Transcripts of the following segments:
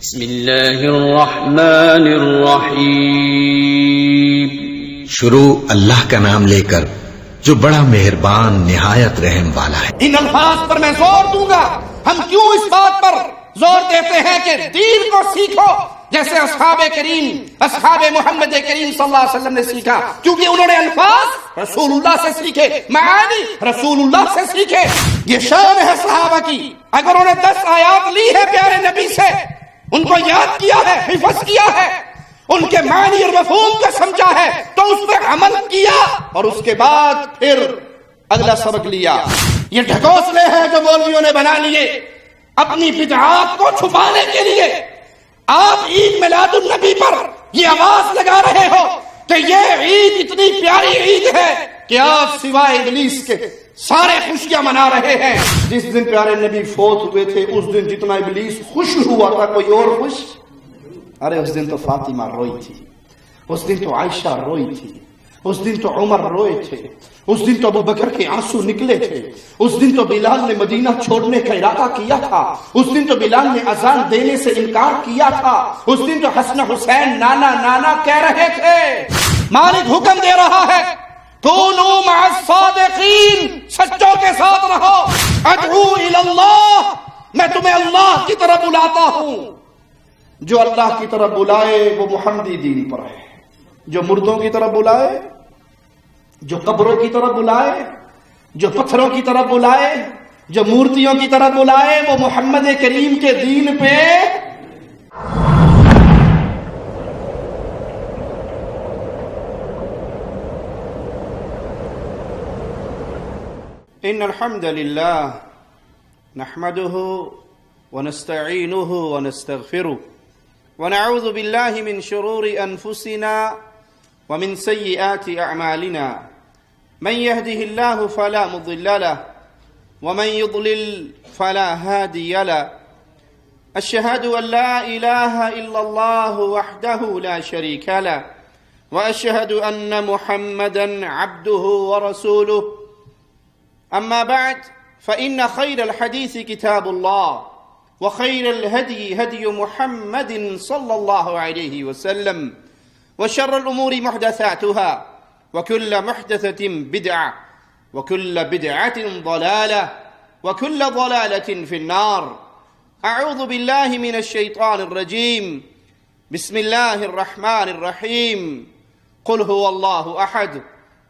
بسم اللہ الرحمن الرحیم. شروع اللہ کا نام لے کر جو بڑا مہربان نہایت رحم والا ہے. ان الفاظ پر میں زور دوں گا. ہم کیوں اس بات پر زور دیتے ہیں کہ دین کو سیکھو جیسے اصحاب محمد کریم صلی اللہ علیہ وسلم نے سیکھا؟ کیونکہ انہوں نے الفاظ رسول اللہ سے سیکھے، معانی رسول اللہ سے سیکھے. یہ شان ہے صحابہ کی. اگر انہوں نے 10 آیات لی ہے پیارے نبی سے، ان کو یاد کیا ہے، حفظ کیا ہے، ان کے معنی اور مفہوم کو سمجھا ہے، تو اس پہ عمل کیا اور اس کے بعد پھر اگلا سبق لیا. یہ ڈھکوسلے ہیں جو مولویوں نے بنا لیے اپنی بدعات کو چھپانے کے لیے. آپ عید میلاد النبی پر یہ آواز لگا رہے ہو کہ یہ عید اتنی پیاری عید ہے کہ آپ سوائے ابلیس کے سارے خوشیاں منا رہے ہیں. جس دن پیارے نبی فوت ہوئے تھے اس دن جتنا ابلیس خوش ہوا تھا کوئی اور خوش؟ ارے اس دن تو فاطمہ روئی تھی، اس دن تو عائشہ روئی تھی، اس دن تو عمر روئے تھے، اس دن تو ابو بکر کے آنسو نکلے تھے، اس دن تو بلال نے مدینہ چھوڑنے کا ارادہ کیا تھا، اس دن تو بلال نے اذان دینے سے انکار کیا تھا، اس دن تو حسن حسین نانا نانا کہہ رہے تھے. مالک حکم دے رہا ہے کونوا مع الصادقین، سچوں کے ساتھ رہو. ادعو الی اللہ، میں تمہیں اللہ کی طرف بلاتا ہوں. جو اللہ کی طرف بلائے وہ محمدی دین پر ہے. جو مردوں کی طرف بلائے، جو قبروں کی طرف بلائے، جو پتھروں کی طرف بلائے، جو مورتیوں کی طرف بلائے، وہ محمد کریم کے دین پہ. ان الحمد للہ نحمده ونستعینه ونستغفره ونعوذ باللہ من شرور انفسنا ومن سیئات اعمالنا من يهده الله فلا مضل له ومن يضلل فلا هادي له. اشهد ان لا اله الا الله وحده لا شريك له واشهد ان محمدا عبده ورسوله. اما بعد فان خير الحديث كتاب الله وخير الهدي هدي محمد صلى الله عليه وسلم وشر الأمور محدثاتها وكل محدثة بدعة وكل بدعة ضلالة وكل ضلالة في النار. أعوذ بالله من الشيطان الرجيم. بسم الله الرحمن الرحيم. قل هو الله أحد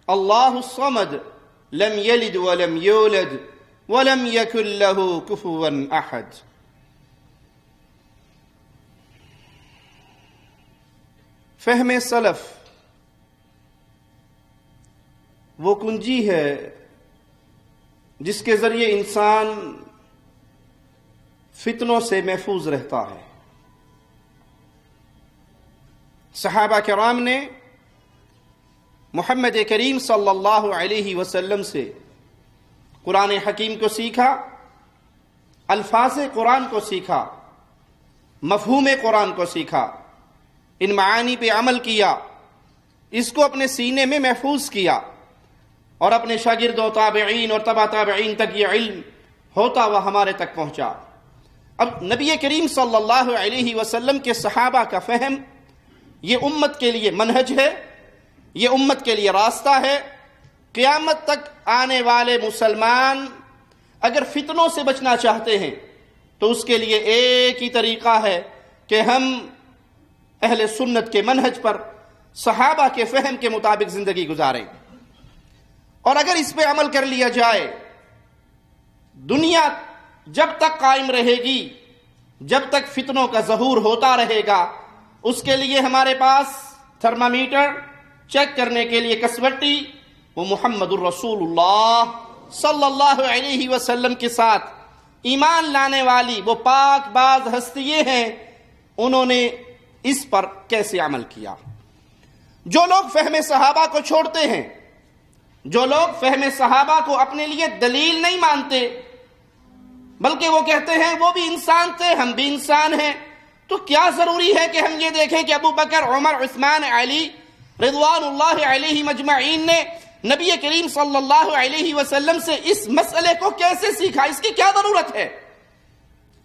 الله الصمد لم يلد ولم يولد ولم يكن له كفوا أحد. فہم سلف وہ کنجی ہے جس کے ذریعے انسان فتنوں سے محفوظ رہتا ہے. صحابہ کرام نے محمد کریم صلی اللہ علیہ وسلم سے قرآن حکیم کو سیکھا، الفاظ قرآن کو سیکھا، مفہوم قرآن کو سیکھا، ان معانی پہ عمل کیا، اس کو اپنے سینے میں محفوظ کیا اور اپنے شاگرد و تابعین اور تبع تابعین تک یہ علم ہوتا وہ ہمارے تک پہنچا. اب نبی کریم صلی اللہ علیہ وسلم کے صحابہ کا فہم یہ امت کے لیے منہج ہے، یہ امت کے لیے راستہ ہے. قیامت تک آنے والے مسلمان اگر فتنوں سے بچنا چاہتے ہیں تو اس کے لیے ایک ہی طریقہ ہے کہ ہم اہل سنت کے منہج پر صحابہ کے فہم کے مطابق زندگی گزاریں. اور اگر اس پہ عمل کر لیا جائے، دنیا جب تک قائم رہے گی، جب تک فتنوں کا ظہور ہوتا رہے گا، اس کے لیے ہمارے پاس تھرمامیٹر، چیک کرنے کے لیے کسوٹی، وہ محمد الرسول اللہ صلی اللہ علیہ وسلم کے ساتھ ایمان لانے والی وہ پاک باز ہستیاں ہیں. انہوں نے اس پر کیسے عمل کیا؟ جو لوگ فہم صحابہ کو چھوڑتے ہیں، جو لوگ فہم صحابہ کو اپنے لیے دلیل نہیں مانتے بلکہ وہ کہتے ہیں وہ بھی انسان تھے، ہم بھی انسان ہیں، تو کیا ضروری ہے کہ ہم یہ دیکھیں کہ ابو بکر، عمر، عثمان، علی رضوان اللہ علیہم اجمعین نے نبی کریم صلی اللہ علیہ وسلم سے اس مسئلے کو کیسے سیکھا؟ اس کی کیا ضرورت ہے؟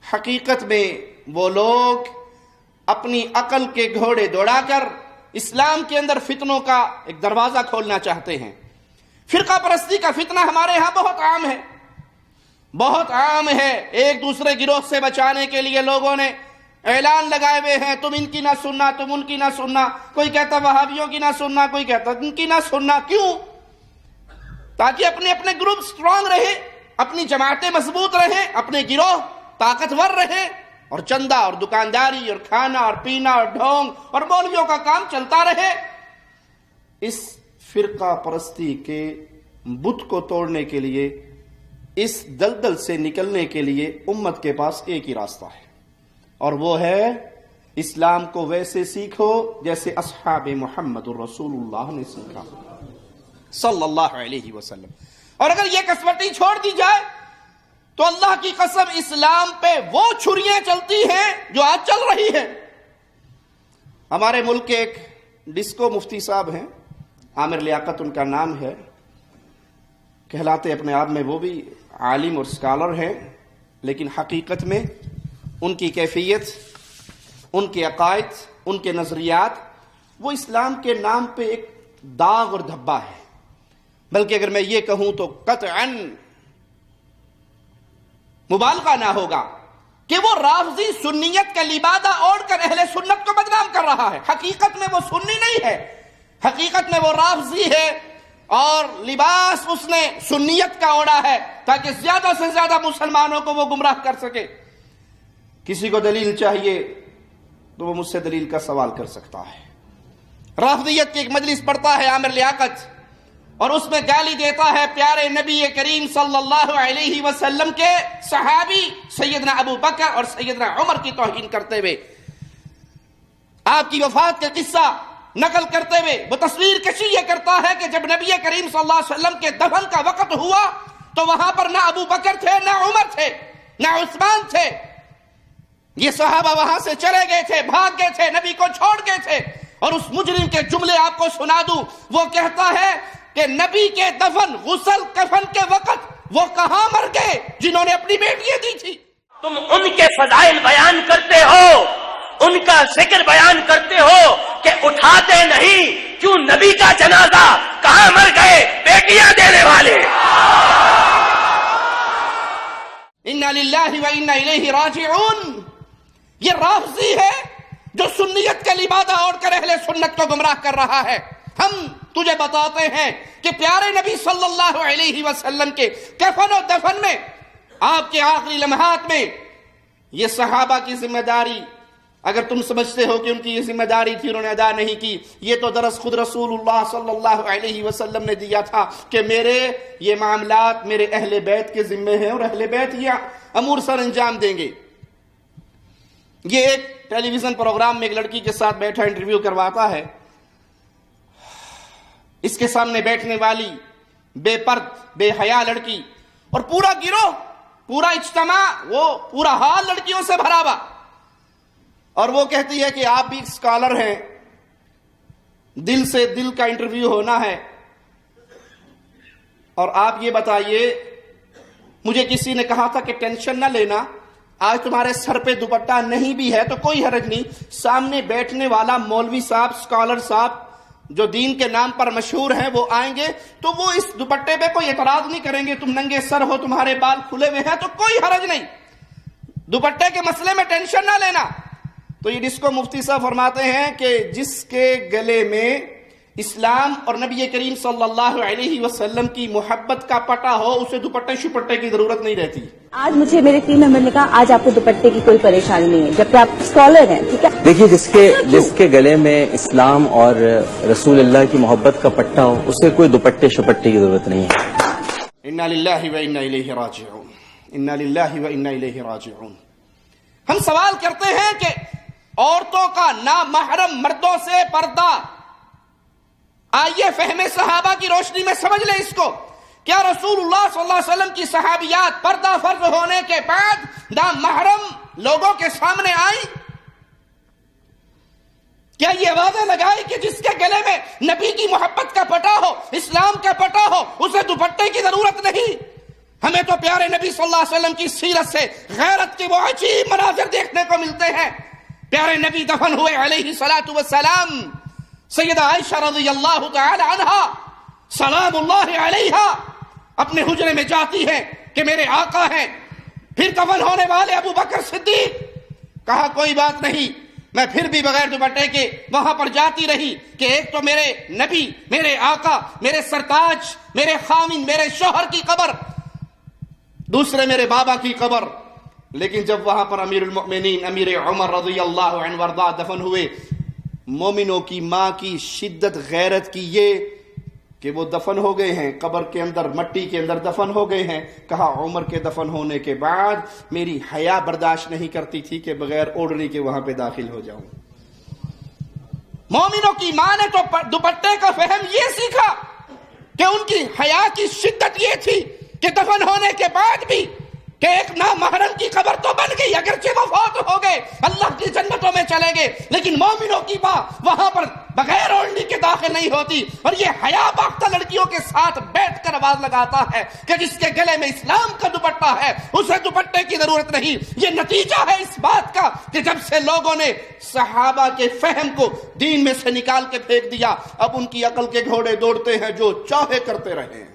حقیقت میں وہ لوگ اپنی عقل کے گھوڑے دوڑا کر اسلام کے اندر فتنوں کا ایک دروازہ کھولنا چاہتے ہیں۔ فرقہ پرستی کا فتنہ ہمارے ہاں بہت عام ہے، بہت عام ہے۔ ایک دوسرے گروہ سے بچانے کے لیے لوگوں نے اعلان لگائے ہوئے ہیں، تم ان کی نہ سننا، تم ان کی نہ سننا، کوئی کہتا وہابیوں کی نہ سننا، کوئی کہتا ان کی نہ سننا۔ کیوں؟ تاکہ اپنے اپنے گروپ سٹرونگ رہے، اپنی جماعتیں مضبوط رہیں، اپنے گروہ طاقتور رہے، اور چندہ اور دکانداری اور کھانا اور پینا اور ڈھونگ اور مولویوں کا کام چلتا رہے۔ اس فرقہ پرستی کے بت کو توڑنے کے لیے، اس دلدل سے نکلنے کے لیے امت کے پاس ایک ہی راستہ ہے، اور وہ ہے اسلام کو ویسے سیکھو جیسے اصحاب محمد الرسول اللہ نے سیکھا صلی اللہ علیہ وسلم۔ اور اگر یہ کسوٹی چھوڑ دی جائے تو اللہ کی قسم اسلام پہ وہ چھریاں چلتی ہیں جو آج چل رہی ہیں۔ ہمارے ملک کے ایک ڈسکو مفتی صاحب ہیں، عامر لیاقت ان کا نام ہے، کہلاتے اپنے آپ میں وہ بھی عالم اور اسکالر ہیں، لیکن حقیقت میں ان کی کیفیت، ان کے عقائد، ان کے نظریات وہ اسلام کے نام پہ ایک داغ اور دھبا ہے۔ بلکہ اگر میں یہ کہوں تو قطعاً مبالغہ نہ ہوگا کہ وہ رافضی سنیت کا لبادہ اوڑھ کر اہل سنت کو بدنام کر رہا ہے۔ حقیقت میں وہ سنی نہیں ہے، حقیقت میں وہ رافضی ہے، اور لباس اس نے سنیت کا اوڑھا ہے تاکہ زیادہ سے زیادہ مسلمانوں کو وہ گمراہ کر سکے۔ کسی کو دلیل چاہیے تو وہ مجھ سے دلیل کا سوال کر سکتا ہے۔ رافضیت کی ایک مجلس پڑھتا ہے عامر لیاقت، اور اس میں گالی دیتا ہے پیارے نبی کریم صلی اللہ علیہ وسلم کے صحابی سیدنا ابو بکر اور سیدنا عمر کی توہین کرتے ہوئے، آپ کی وفات کے قصہ نقل کرتے ہوئے وہ تصویر کشی یہ کرتا ہے کہ جب نبی کریم صلی اللہ علیہ وسلم کے دفن کا وقت ہوا تو وہاں پر نہ ابو بکر تھے، نہ عمر تھے، نہ عثمان تھے۔ یہ صحابہ وہاں سے چلے گئے تھے، بھاگ گئے تھے، نبی کو چھوڑ گئے تھے۔ اور اس مجرم کے جملے آپ کو سنا دوں، وہ کہتا ہے کہ نبی کے دفن، غسل، کفن کے وقت وہ کہاں مر گئے جنہوں نے اپنی بیٹیاں دی تھی؟ تم ان کے فضائل بیان کرتے ہو، ان کا ذکر بیان کرتے ہو کہ اٹھاتے نہیں، کیوں نبی کا جنازہ؟ کہاں مر گئے بیٹیاں دینے والے؟ انا للہ و انا الیہ راجعون۔ یہ رافضی ہے جو سنیت کا لبادہ اوڑھ کر اہل سنت کو گمراہ کر رہا ہے۔ ہم تجھے بتاتے ہیں کہ پیارے نبی صلی اللہ علیہ وسلم کے کفن و دفن میں، آپ کے آخری لمحات میں، یہ صحابہ کی ذمہ داری، اگر تم سمجھتے ہو کہ ان کی یہ ذمہ داری تھی انہوں نے ادا نہیں کی، یہ تو درس خود رسول اللہ صلی اللہ علیہ وسلم نے دیا تھا کہ میرے یہ معاملات میرے اہل بیت کے ذمے ہیں، اور اہل بیت یہ امور سر انجام دیں گے۔ یہ ایک ٹیلی ویژن پروگرام میں ایک لڑکی کے ساتھ بیٹھا انٹرویو کرواتا ہے، اس کے سامنے بیٹھنے والی بے پرد بے حیا لڑکی اور پورا گروہ، پورا اجتماع، وہ پورا حال لڑکیوں سے بھرا ہوا، اور وہ کہتی ہے کہ آپ بھی اسکالر ہیں، دل سے دل کا انٹرویو ہونا ہے، اور آپ یہ بتائیے، مجھے کسی نے کہا تھا کہ ٹینشن نہ لینا، آج تمہارے سر پہ دوپٹہ نہیں بھی ہے تو کوئی حرج نہیں، سامنے بیٹھنے والا مولوی صاحب، اسکالر صاحب جو دین کے نام پر مشہور ہیں، وہ آئیں گے تو وہ اس دوپٹے پہ کوئی اعتراض نہیں کریں گے، تم ننگے سر ہو، تمہارے بال کھلے ہوئے ہیں تو کوئی حرج نہیں، دوپٹے کے مسئلے میں ٹینشن نہ لینا۔ تو یہ ڈسکو مفتی صاحب فرماتے ہیں کہ جس کے گلے میں اسلام اور نبی کریم صلی اللہ علیہ وسلم کی محبت کا پٹا ہو، اسے دوپٹے شپٹے کی ضرورت نہیں رہتی۔ آج مجھے میرے ٹیم ممبر نے کہا آج آپ کو دوپٹے کی کوئی پریشانی نہیں ہے، جبکہ آپ اسکالر ہیں، ٹھیک ہے؟ دیکھیے، جس کے گلے میں اسلام اور رسول اللہ کی محبت کا پٹا ہو، اسے کوئی دوپٹے شپٹے کی ضرورت نہیں ہے۔ انا للہ و انا الیہ راجعون، انا للہ و انا الیہ راجعون۔ ہم سوال کرتے ہیں کہ عورتوں کا نامحرم مردوں سے پردہ، آئیے فہم صحابہ کی روشنی میں سمجھ لیں اس کو۔ کیا رسول اللہ صلی اللہ علیہ وسلم کی صحابیات پردہ فرض ہونے کے بعد نامحرم لوگوں کے سامنے آئیں؟ کیا یہ واضح لگائے کہ جس کے گلے میں نبی کی محبت کا پٹا ہو، اسلام کا پٹا ہو، اسے دوپٹے کی ضرورت نہیں؟ ہمیں تو پیارے نبی صلی اللہ علیہ وسلم کی سیرت سے غیرت کے وہ عجیب مناظر دیکھنے کو ملتے ہیں پیارے نبی دفن ہوئے علیہ الصلوۃ والسلام، سیدہ عائشہ رضی اللہ تعالی عنہا سلام اللہ علیہا اپنے حجرے میں جاتی ہے کہ میرے آقا ہیں، پھر دفن ہونے والے ابو بکر صدیق، کہا کوئی بات نہیں، میں پھر بھی بغیر دوپٹے کے وہاں پر جاتی رہی کہ ایک تو میرے نبی، میرے آقا، میرے سرتاج، میرے خامن، میرے شوہر کی قبر، دوسرے میرے بابا کی قبر۔ لیکن جب وہاں پر امیر المؤمنین امیر عمر رضی اللہ عنہ وارضاہ دفن ہوئے، مومنوں کی ماں کی شدت غیرت کی یہ کہ وہ دفن ہو گئے ہیں، قبر کے اندر مٹی کے اندر دفن ہو گئے ہیں، کہا عمر کے دفن ہونے کے بعد میری حیا برداشت نہیں کرتی تھی کہ بغیر اوڑھنے کے وہاں پہ داخل ہو جاؤں۔ مومنوں کی ماں نے تو دوپٹے کا فہم یہ سیکھا کہ ان کی حیا کی شدت یہ تھی کہ دفن ہونے کے بعد بھی کہ ایک نامحرم کی قبر تو بن گئی، اگرچہ وہ فوت ہو گئے اللہ کی جنتوں میں چلے گئے، لیکن مومنوں کی ماں وہاں پر بغیر اوڑھنے کے داخل نہیں ہوتی، اور یہ حیا باختہ لڑکیوں کے ساتھ بیٹھ کر آواز لگاتا ہے کہ جس کے گلے میں اسلام کا دوپٹہ ہے اسے دوپٹے کی ضرورت نہیں۔ یہ نتیجہ ہے اس بات کا کہ جب سے لوگوں نے صحابہ کے فہم کو دین میں سے نکال کے پھینک دیا، اب ان کی عقل کے گھوڑے دوڑتے ہیں، جو چاہے کرتے رہے ہیں۔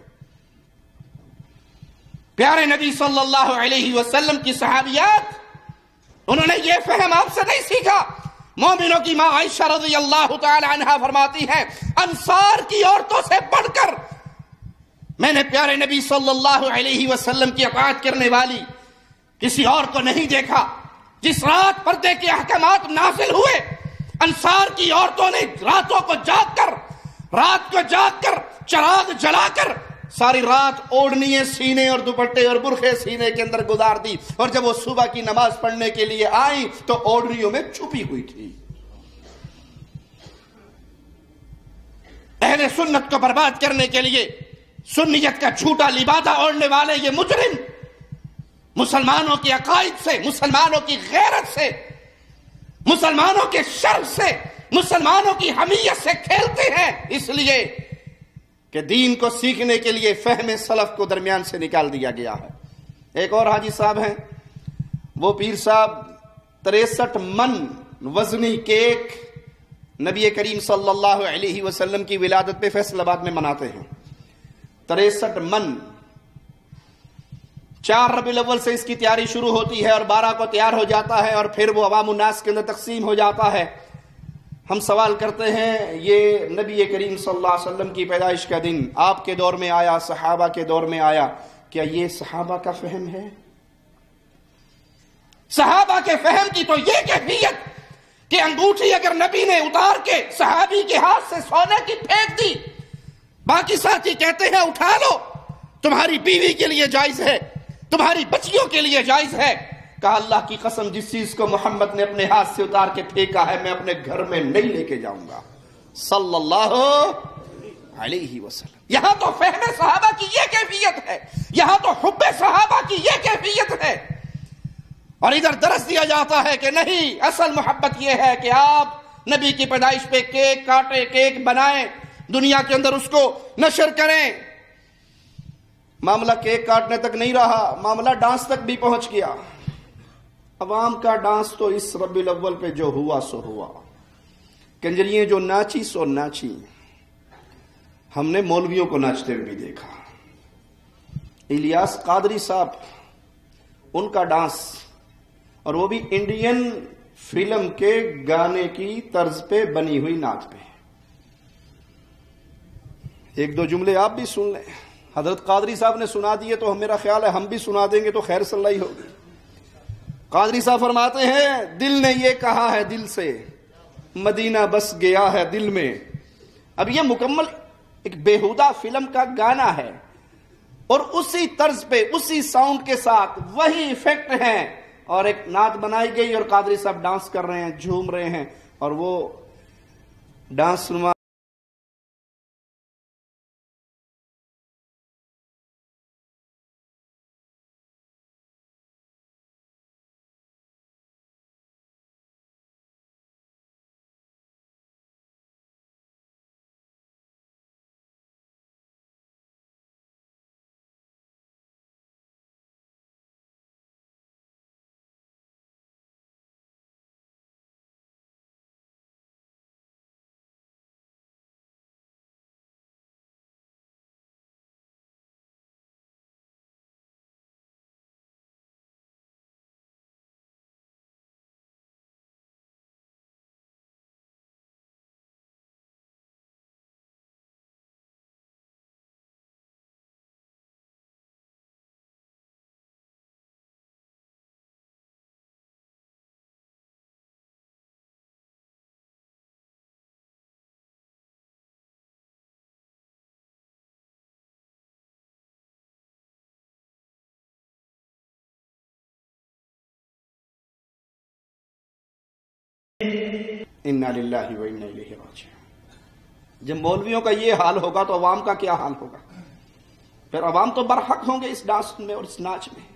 پیارے نبی صلی اللہ علیہ وسلم کی صحابیات، انہوں نے یہ فہم آپ سے نہیں سیکھا۔ مومنوں کی ماں عائشہ رضی اللہ تعالی عنہا فرماتی ہیں، انصار کی عورتوں سے بڑھ کر میں نے پیارے نبی صلی اللہ علیہ وسلم کی اطاعت کرنے والی کسی اور کو نہیں دیکھا۔ جس رات پردے کے احکامات نازل ہوئے، انصار کی عورتوں نے راتوں کو جاگ کر چراغ جلا کر ساری رات اوڑھنیے سینے اور دوپٹے اور برقعے سینے کے اندر گزار دی، اور جب وہ صبح کی نماز پڑھنے کے لیے آئیں تو اوڑھنیوں میں چھپی ہوئی تھی۔ اہل سنت کو برباد کرنے کے لیے سنیت کا جھوٹا لبادہ اوڑھنے والے یہ مجرم مسلمانوں کے عقائد سے، مسلمانوں کی غیرت سے، مسلمانوں کے شرف سے، مسلمانوں کی حمیت سے کھیلتے ہیں، اس لیے کہ دین کو سیکھنے کے لیے فہم سلف کو درمیان سے نکال دیا گیا ہے۔ ایک اور حاجی صاحب ہیں، وہ پیر صاحب 63 من وزنی کیک نبی کریم صلی اللہ علیہ وسلم کی ولادت پہ فیصل آباد میں مناتے ہیں۔ 63 من، 4 ربیع الاول سے اس کی تیاری شروع ہوتی ہے اور 12 کو تیار ہو جاتا ہے، اور پھر وہ عوام الناس کے اندر تقسیم ہو جاتا ہے۔ ہم سوال کرتے ہیں، یہ نبی کریم صلی اللہ علیہ وسلم کی پیدائش کا دن آپ کے دور میں آیا، صحابہ کے دور میں آیا، کیا یہ صحابہ کا فہم ہے؟ صحابہ کے فہم کی تو یہ کیفیت کہ انگوٹھی اگر نبی نے اتار کے صحابی کے ہاتھ سے سونے کی پھینک دی، باقی ساتھی کہتے ہیں اٹھا لو، تمہاری بیوی کے لیے جائز ہے، تمہاری بچیوں کے لیے جائز ہے۔ کہا اللہ کی قسم، جس چیز کو محمد نے اپنے ہاتھ سے اتار کے پھینکا ہے میں اپنے گھر میں نہیں لے کے جاؤں گا صلی اللہ علیہ وسلم۔ یہاں تو فہم صحابہ کی یہ کیفیت ہے، یہاں تو حب صحابہ کی یہ کیفیت ہے، اور ادھر درس دیا جاتا ہے کہ نہیں، اصل محبت یہ ہے کہ آپ نبی کی پیدائش پہ کیک کاٹیں، کیک بنائیں، دنیا کے اندر اس کو نشر کریں۔ معاملہ کیک کاٹنے تک نہیں رہا، معاملہ ڈانس تک بھی پہنچ گیا۔ عوام کا ڈانس تو اس ربیع الاول پہ جو ہوا سو ہوا، کنجریاں جو ناچی سو ناچی، ہم نے مولویوں کو ناچتے ہوئے بھی دیکھا۔ الیاس قادری صاحب، ان کا ڈانس، اور وہ بھی انڈین فلم کے گانے کی طرز پہ بنی ہوئی نعت پہ۔ ایک دو جملے آپ بھی سن لیں، حضرت قادری صاحب نے سنا دیے تو میرا خیال ہے ہم بھی سنا دیں گے تو خیر صلی اللہ ہوگی۔ قادری صاحب فرماتے ہیں، دل نے یہ کہا ہے دل سے، مدینہ بس گیا ہے دل میں۔ اب یہ مکمل ایک بیہودہ فلم کا گانا ہے، اور اسی طرز پہ اسی ساؤنڈ کے ساتھ وہی ایفیکٹ ہیں، اور ایک نعت بنائی گئی اور قادری صاحب ڈانس کر رہے ہیں، جھوم رہے ہیں، اور وہ ڈانس انا للہ و انا الیہ راجعون۔ جب مولویوں کا یہ حال ہوگا تو عوام کا کیا حال ہوگا؟ پھر عوام تو برحق ہوں گے اس ڈانس میں اور اس ناچ میں۔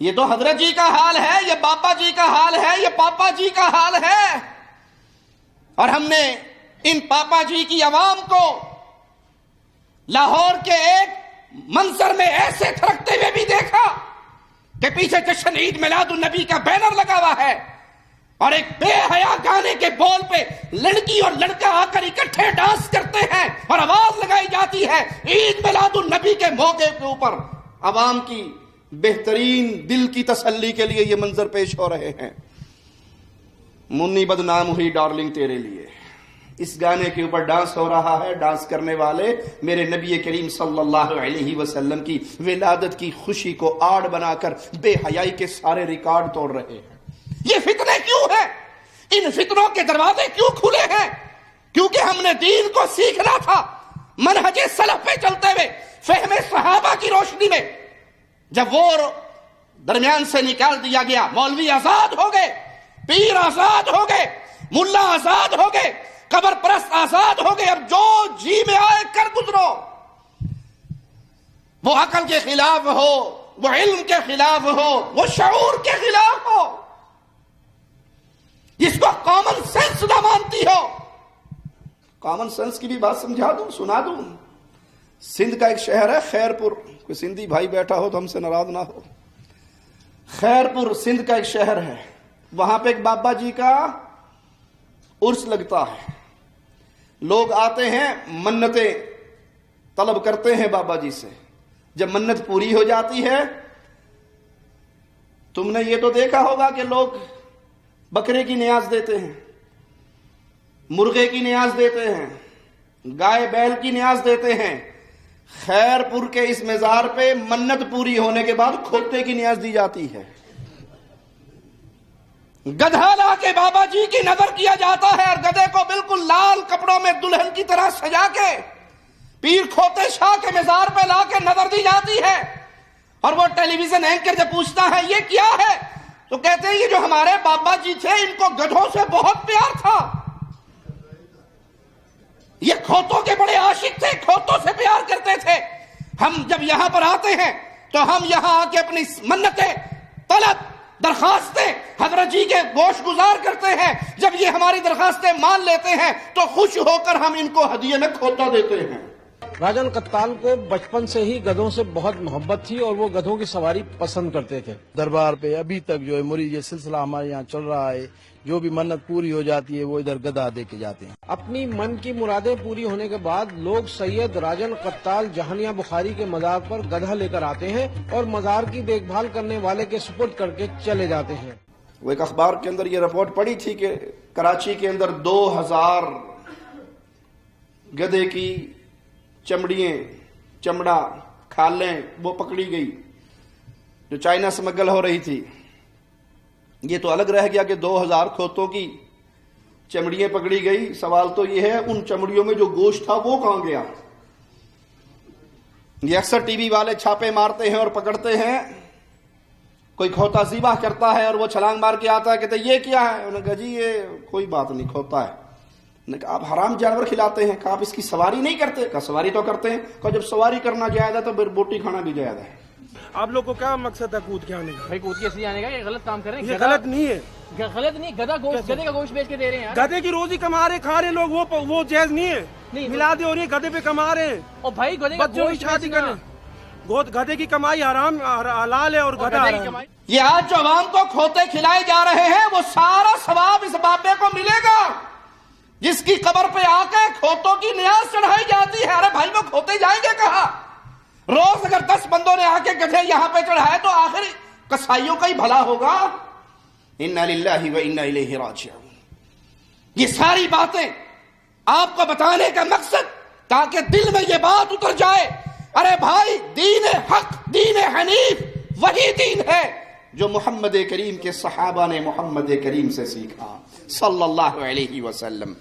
یہ تو حضرت جی کا حال ہے، یہ بابا جی کا حال ہے، یہ پاپا جی کا حال ہے، اور ہم نے ان پاپا جی کی عوام کو لاہور کے ایک منظر میں ایسے تھرکتے ہوئے بھی دیکھا کہ پیچھے جشن عید میلاد النبی کا بینر لگا ہوا ہے اور ایک بے حیا گانے کے بول پہ لڑکی اور لڑکا آ کر اکٹھے ڈانس کرتے ہیں اور آواز لگائی جاتی ہے عید میلاد النبی کے موقع کے اوپر۔ عوام کی بہترین دل کی تسلی کے لیے یہ منظر پیش ہو رہے ہیں۔ منی بدنام ہوئی ڈارلنگ تیرے لیے، اس گانے کے اوپر ڈانس ہو رہا ہے۔ ڈانس کرنے والے میرے نبی کریم صلی اللہ علیہ وسلم کی ولادت کی خوشی کو آڑ بنا کر بے حیائی کے سارے ریکارڈ توڑ رہے ہیں۔ یہ فتنے کیوں ہیں؟ ان فتنوں کے دروازے کیوں کھلے ہیں؟ کیونکہ ہم نے دین کو سیکھنا تھا منہج سلف پہ چلتے ہوئے، فہم صحابہ کی روشنی میں۔ جب وہ درمیان سے نکال دیا گیا، مولوی آزاد ہو گئے، پیر آزاد ہو گئے، ملا آزاد ہو گئے، قبر پرست آزاد ہو گئے، اب جو جی میں آئے کر گزرو، وہ عقل کے خلاف ہو، وہ علم کے خلاف ہو، وہ شعور کے خلاف ہو، جس کو کامن سینس نہ مانتی ہو۔ کامن سینس کی بھی بات سمجھا دوں، سنا دوں۔ سندھ کا ایک شہر ہے خیرپور، کوئی سندھی بھائی بیٹھا ہو تو ہم سے ناراض نہ ہو۔ خیرپور سندھ کا ایک شہر ہے، وہاں پہ ایک بابا جی کا عرس لگتا ہے۔ لوگ آتے ہیں، منتیں طلب کرتے ہیں بابا جی سے۔ جب منت پوری ہو جاتی ہے، تم نے یہ تو دیکھا ہوگا کہ لوگ بکرے کی نیاز دیتے ہیں، مرغے کی نیاز دیتے ہیں، گائے بیل کی نیاز دیتے ہیں۔ خیرپور کے اس مزار پہ منت پوری ہونے کے بعد کھوتے کی نیاز دی جاتی ہے۔ گدھا لا کے بابا جی کی نظر کیا جاتا ہے، اور گدھے کو بالکل لال کپڑوں میں دلہن کی طرح سجا کے پیر کھوتے شاہ کے مزار پہ لا کے نظر دی جاتی ہے۔ اور وہ ٹیلی ویژن اینکر جب پوچھتا ہے یہ کیا ہے، تو کہتے ہیں یہ جو ہمارے بابا جی تھے ان کو گدھوں سے بہت پیار تھا، یہ کھوتوں کے بڑے عاشق تھے، کھوتوں سے پیار کرتے تھے۔ ہم جب یہاں پر آتے ہیں تو ہم یہاں آ کے اپنی منتیں، طلب، درخواستیں حضرت جی کے گوش گزار کرتے ہیں۔ جب یہ ہماری درخواستیں مان لیتے ہیں تو خوش ہو کر ہم ان کو ہدیے میں کھوتا دیتے ہیں۔ راجن قتال کو بچپن سے ہی گدھوں سے بہت محبت تھی اور وہ گدھوں کی سواری پسند کرتے تھے۔ دربار پہ ابھی تک جو ہے مرید یہ سلسلہ ہمارے یہاں چل رہا ہے، جو بھی منت پوری ہو جاتی ہے وہ ادھر گدھا دے کے جاتے ہیں۔ اپنی من کی مرادیں پوری ہونے کے بعد لوگ سید راجن قتال جہانیہ بخاری کے مزار پر گدھا لے کر آتے ہیں اور مزار کی دیکھ بھال کرنے والے کے سپرد کر کے چلے جاتے ہیں۔ وہ ایک اخبار کے اندر یہ رپورٹ پڑی تھی کہ کراچی کے اندر 2000 گدھے کی چمڑا کھالیں وہ پکڑی گئی جو چائنا سمگل ہو رہی تھی۔ یہ تو الگ رہ گیا کہ 2000 کھوتوں کی چمڑیاں پکڑی گئی۔ سوال تو یہ ہے ان چمڑیوں میں جو گوشت تھا وہ کہاں گیا؟ یہ اکثر ٹی وی والے چھاپے مارتے ہیں اور پکڑتے ہیں، کوئی کھوتا ذبح کرتا ہے اور وہ چھلانگ مار کے آتا ہے، کہتے یہ کیا ہے؟ انہوں نے کہا جی یہ کوئی بات نہیں، کھوتا ہے۔ نے کہا آپ حرام جانور کھلاتے ہیں، کہا آپ اس کی سواری نہیں کرتے؟ کہا سواری تو کرتے ہیں۔ کہا جب سواری کرنا جائز ہے تو پھر بوٹی کھانا بھی جائز ہے۔ آپ لوگ کو کیا مقصد ہے کود کے آنے کا؟ بھائی کود کے اس لیے آنے کا یہ غلط کام کر رہے ہیں۔ یہ غلط نہیں ہے، غلط نہیں، گدھے کا گوشت بیچ کے دے رہے ہیں۔ گدھے کی روزی کما رہے کھا رہے لوگ، وہ جائز نہیں ہے۔ ملادیں ہو رہی ہے، گدھے پہ کما رہے ہیں، اور بھائی گدھے کا بچوں کی شادی کریں۔ گدھے کی کمائی حرام حلال ہے اور گدھا حرام۔ یہ آج جو عوام کو کھوتے کھلائے جا رہے ہیں وہ سارا ثواب اس بابے کو ملے گا جس کی قبر پہ آ کے کھوتوں کی نیاز چڑھائی جاتی ہے۔ ارے بھائی وہ کھوتے جائیں گے کہاں؟ روز اگر 10 بندوں نے آ کے گدھے یہاں پہ چڑھائے تو آخر کسائیوں کا ہی بھلا ہوگا۔ انا للہ و انا الیہ راجعون۔ یہ ساری باتیں آپ کو بتانے کا مقصد تاکہ دل میں یہ بات اتر جائے، ارے بھائی دین حق، دین حنیف وہی دین ہے جو محمد کریم کے صحابہ نے محمد کریم سے سیکھا صلی اللہ علیہ وسلم۔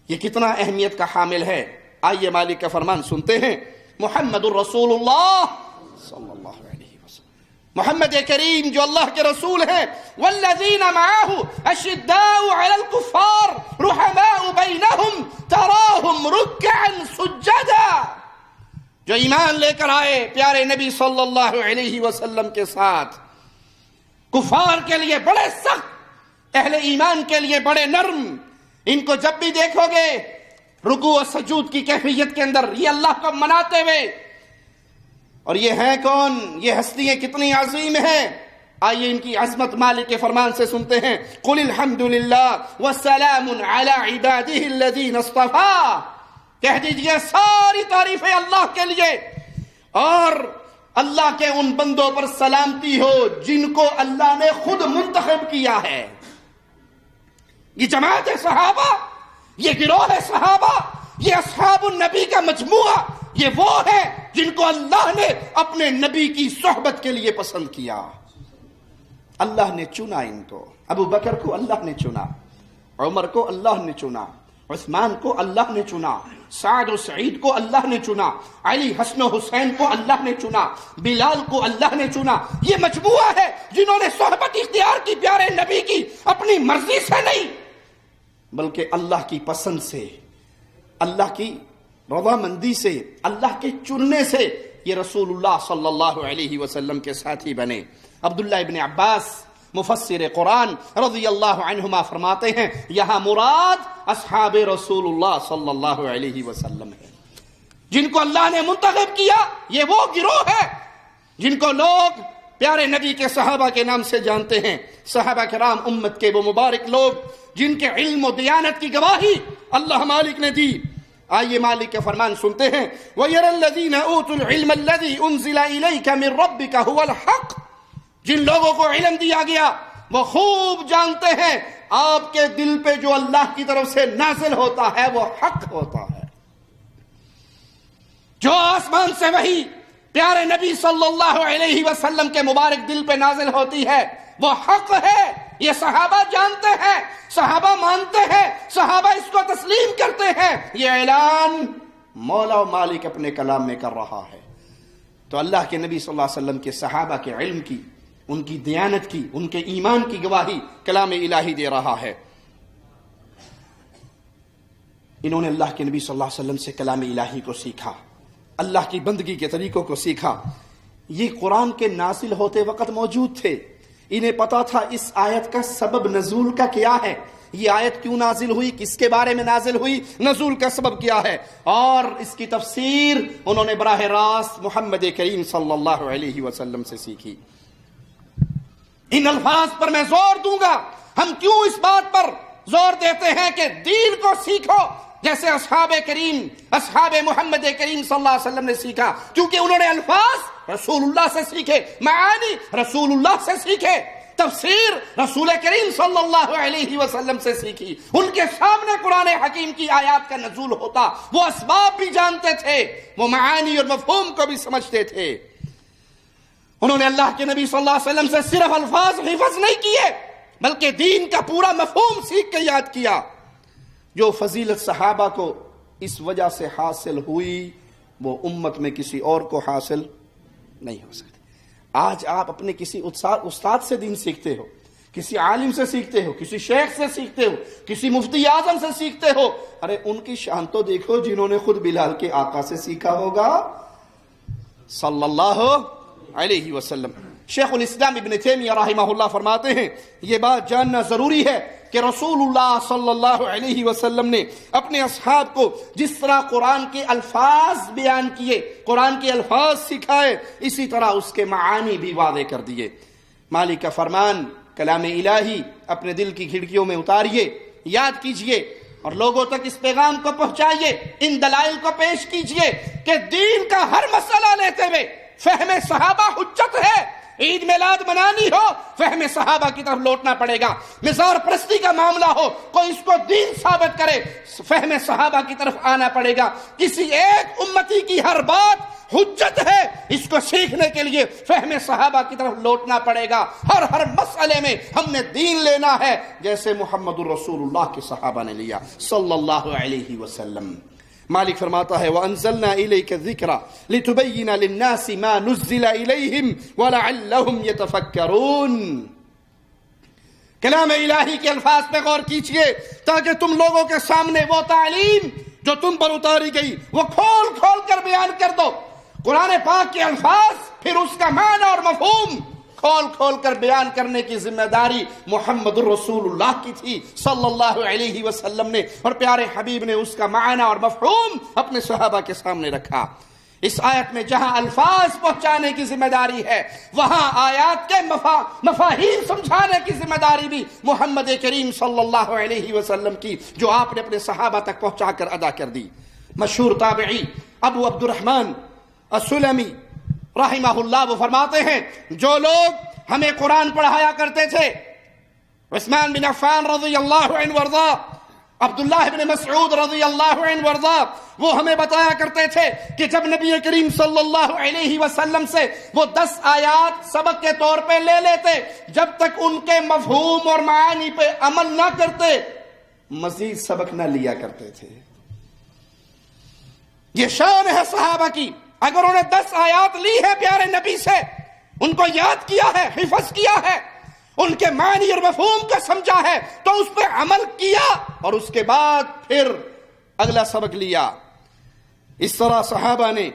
یہ کتنا اہمیت کا حامل ہے۔ آئیے مالک کا فرمان سنتے ہیں۔ محمد الرسول اللہ صلی اللہ علیہ وسلم، محمد کریم جو اللہ کے رسول ہیں، والذین معہ اشداء علی الکفار رحماء بینہم تراہم رکعا سجدا، جو ایمان لے کر آئے پیارے نبی صلی اللہ علیہ وسلم کے ساتھ، کفار کے لیے بڑے سخت، اہل ایمان کے لیے بڑے نرم، ان کو جب بھی دیکھو گے رکوع و سجود کی کیفیت کے اندر یہ اللہ کو مناتے ہوئے، اور یہ ہیں کون؟ یہ ہستیاں کتنی عظیم ہیں، آئیے ان کی عظمت مالک کے فرمان سے سنتے ہیں، قل الحمد للہ وسلام علی عبادہ الذین اصطفیٰ، کہہ دیجئے ساری تعریفیں اللہ کے لیے، اور اللہ کے ان بندوں پر سلامتی ہو جن کو اللہ نے خود منتخب کیا ہے۔ یہ جماعت صحابہ، یہ گروہ صحابہ، یہ اصحاب النبی کا مجموعہ، یہ وہ ہے جن کو اللہ نے اپنے نبی کی صحبت کے لیے پسند کیا، اللہ نے چنا ان کو۔ ابو بکر کو اللہ نے چنا، عمر کو اللہ نے چنا، عثمان کو اللہ نے چنا، سعد و سعید کو اللہ نے چنا، علی حسن و حسین کو اللہ نے چنا، بلال کو اللہ نے چنا۔ یہ مجموعہ ہے جنہوں نے صحبت اختیار کی پیارے نبی کی، اپنی مرضی سے نہیں بلکہ اللہ کی پسند سے، اللہ کی رضامندی سے، اللہ کے چننے سے یہ رسول اللہ صلی اللہ علیہ وسلم کے ساتھی بنے۔ عبداللہ ابن عباس مفسر قرآن رضی اللہ عنہما فرماتے ہیں یہاں مراد اصحاب رسول اللہ صلی اللہ علیہ وسلم ہے، جن کو اللہ نے منتخب کیا۔ یہ وہ گروہ ہے جن کو لوگ پیارے نبی کے صحابہ کے نام سے جانتے ہیں، صحابہ کرام امت کے وہ مبارک لوگ جن کے علم و دیانت کی گواہی اللہ مالک نے دی۔ آئیے مالک کے فرمان سنتے ہیں، وَيَرَى الَّذِينَ أُوتُوا الْعِلْمَ الَّذِي أُنزِلَ إِلَيْكَ مِن رَبِّكَ هُوَ الْحَقُّ، جن لوگوں کو علم دیا گیا وہ خوب جانتے ہیں آپ کے دل پہ جو اللہ کی طرف سے نازل ہوتا ہے وہ حق ہوتا ہے۔ جو آسمان سے وحی پیارے نبی صلی اللہ علیہ وسلم کے مبارک دل پہ نازل ہوتی ہے وہ حق ہے، یہ صحابہ جانتے ہیں، صحابہ مانتے ہیں، صحابہ اس کو تسلیم کرتے ہیں۔ یہ اعلان مولا و مالک اپنے کلام میں کر رہا ہے، تو اللہ کے نبی صلی اللہ علیہ وسلم کے صحابہ کے علم کی، ان کی دیانت کی، ان کے ایمان کی گواہی کلام الہی دے رہا ہے۔ انہوں نے اللہ کے نبی صلی اللہ علیہ وسلم سے کلام الہی کو سیکھا، اللہ کی بندگی کے طریقوں کو سیکھا۔ یہ قرآن کے نازل ہوتے وقت موجود تھے، انہیں پتا تھا اس آیت کا سبب نزول کا کیا ہے، یہ آیت کیوں نازل ہوئی، کس کے بارے میں نازل ہوئی، نزول کا سبب کیا ہے، اور اس کی تفسیر انہوں نے براہ راست محمد کریم صلی اللہ علیہ وسلم سے سیکھی۔ ان الفاظ پر میں زور دوں گا، ہم کیوں اس بات پر زور دیتے ہیں کہ دین کو سیکھو جیسے اصحاب کریم، اصحاب محمد کریم صلی اللہ علیہ وسلم نے سیکھا، کیونکہ انہوں نے الفاظ رسول اللہ سے سیکھے، معانی رسول اللہ سے سیکھے، تفسیر رسول کریم صلی اللہ علیہ وسلم سے سیکھی۔ ان کے سامنے قرآن حکیم کی آیات کا نزول ہوتا، وہ اسباب بھی جانتے تھے، وہ معانی اور مفہوم کو بھی سمجھتے تھے۔ انہوں نے اللہ کے نبی صلی اللہ علیہ وسلم سے صرف الفاظ حفظ نہیں کیے بلکہ دین کا پورا مفہوم سیکھ کے یاد کیا۔ جو فضیلت صحابہ کو اس وجہ سے حاصل ہوئی وہ امت میں کسی اور کو حاصل نہیں ہو سکتی۔ آج آپ اپنے کسی استاد سے دین سیکھتے ہو، کسی عالم سے سیکھتے ہو، کسی شیخ سے سیکھتے ہو، کسی مفتی اعظم سے سیکھتے ہو، ارے ان کی شان تو دیکھو جنہوں نے خود بلال کے آقا سے سیکھا ہوگا صلی اللہ علیہ وسلم۔ شیخ الاسلام ابن تیمیہ رحمہ اللہ فرماتے ہیں یہ بات جاننا ضروری ہے کہ رسول اللہ صلی اللہ علیہ وسلم نے اپنے اصحاب کو جس طرح قرآن کے الفاظ بیان کیے، قرآن کے الفاظ سکھائے، اسی طرح اس کے معانی بھی واضح کر دیے۔ مالک کا فرمان کلام الہی اپنے دل کی کھڑکیوں میں اتاریے، یاد کیجئے اور لوگوں تک اس پیغام کو پہنچائیے، ان دلائل کو پیش کیجئے کہ دین کا ہر مسئلہ لیتے ہوئے فہم صحابہ حجت ہے۔ عید میلاد منانی ہو فہم صحابہ کی طرف لوٹنا پڑے گا، مزار پرستی کا معاملہ ہو کوئی اس کو دین ثابت کرے فہم صحابہ کی طرف آنا پڑے گا۔ کسی ایک امتی کی ہر بات حجت ہے، اس کو سیکھنے کے لیے فہم صحابہ کی طرف لوٹنا پڑے گا۔ ہر مسئلے میں ہم نے دین لینا ہے جیسے محمد الرسول اللہ کے صحابہ نے لیا صلی اللہ علیہ وسلم۔ مالک فرماتا ہے وَأَنزَلْنَا إِلَيْكَ الذِّكْرَ لِتُبَيِّنَ لِلنَّاسِ مَا نُزِّلَ إِلَيْهِمْ وَلَعَلَّهُمْ يَتَفَكَّرُونَ. کلام الہی کے الفاظ پہ غور کیجئے تاکہ تم لوگوں کے سامنے وہ تعلیم جو تم پر اتاری گئی وہ کھول کھول کر بیان کر دو. قرآن پاک کے الفاظ پھر اس کا معنی اور مفہوم کھول کھول کر بیان کرنے کی ذمہ داری محمد الرسول اللہ کی تھی صلی اللہ علیہ وسلم نے، اور پیارے حبیب نے اس کا معنی اور مفہوم اپنے صحابہ کے سامنے رکھا. اس آیت میں جہاں الفاظ پہنچانے کی ذمہ داری ہے وہاں آیات کے مفاہیم سمجھانے کی ذمہ داری بھی محمد کریم صلی اللہ علیہ وسلم کی، جو آپ نے اپنے صحابہ تک پہنچا کر ادا کر دی. مشہور تابعی ابو عبد الرحمن السلمی رحمہ اللہ وہ فرماتے ہیں جو لوگ ہمیں قرآن پڑھایا کرتے تھے، عثمان بن عفان رضی اللہ عنہ وارضا، عبداللہ بن مسعود رضی اللہ عنہ وارضا، وہ ہمیں بتایا کرتے تھے کہ جب نبی کریم صلی اللہ علیہ وسلم سے وہ 10 آیات سبق کے طور پہ لے لیتے، جب تک ان کے مفہوم اور معانی پہ عمل نہ کرتے مزید سبق نہ لیا کرتے تھے. یہ شان ہے صحابہ کی. اگر انہوں نے 10 آیات لی ہے پیارے نبی سے، ان کو یاد کیا ہے، حفظ کیا ہے، ان کے معنی اور مفہوم کو سمجھا ہے، تو اس پہ عمل کیا اور اس کے بعد پھر اگلا سبق لیا. اس طرح صحابہ نے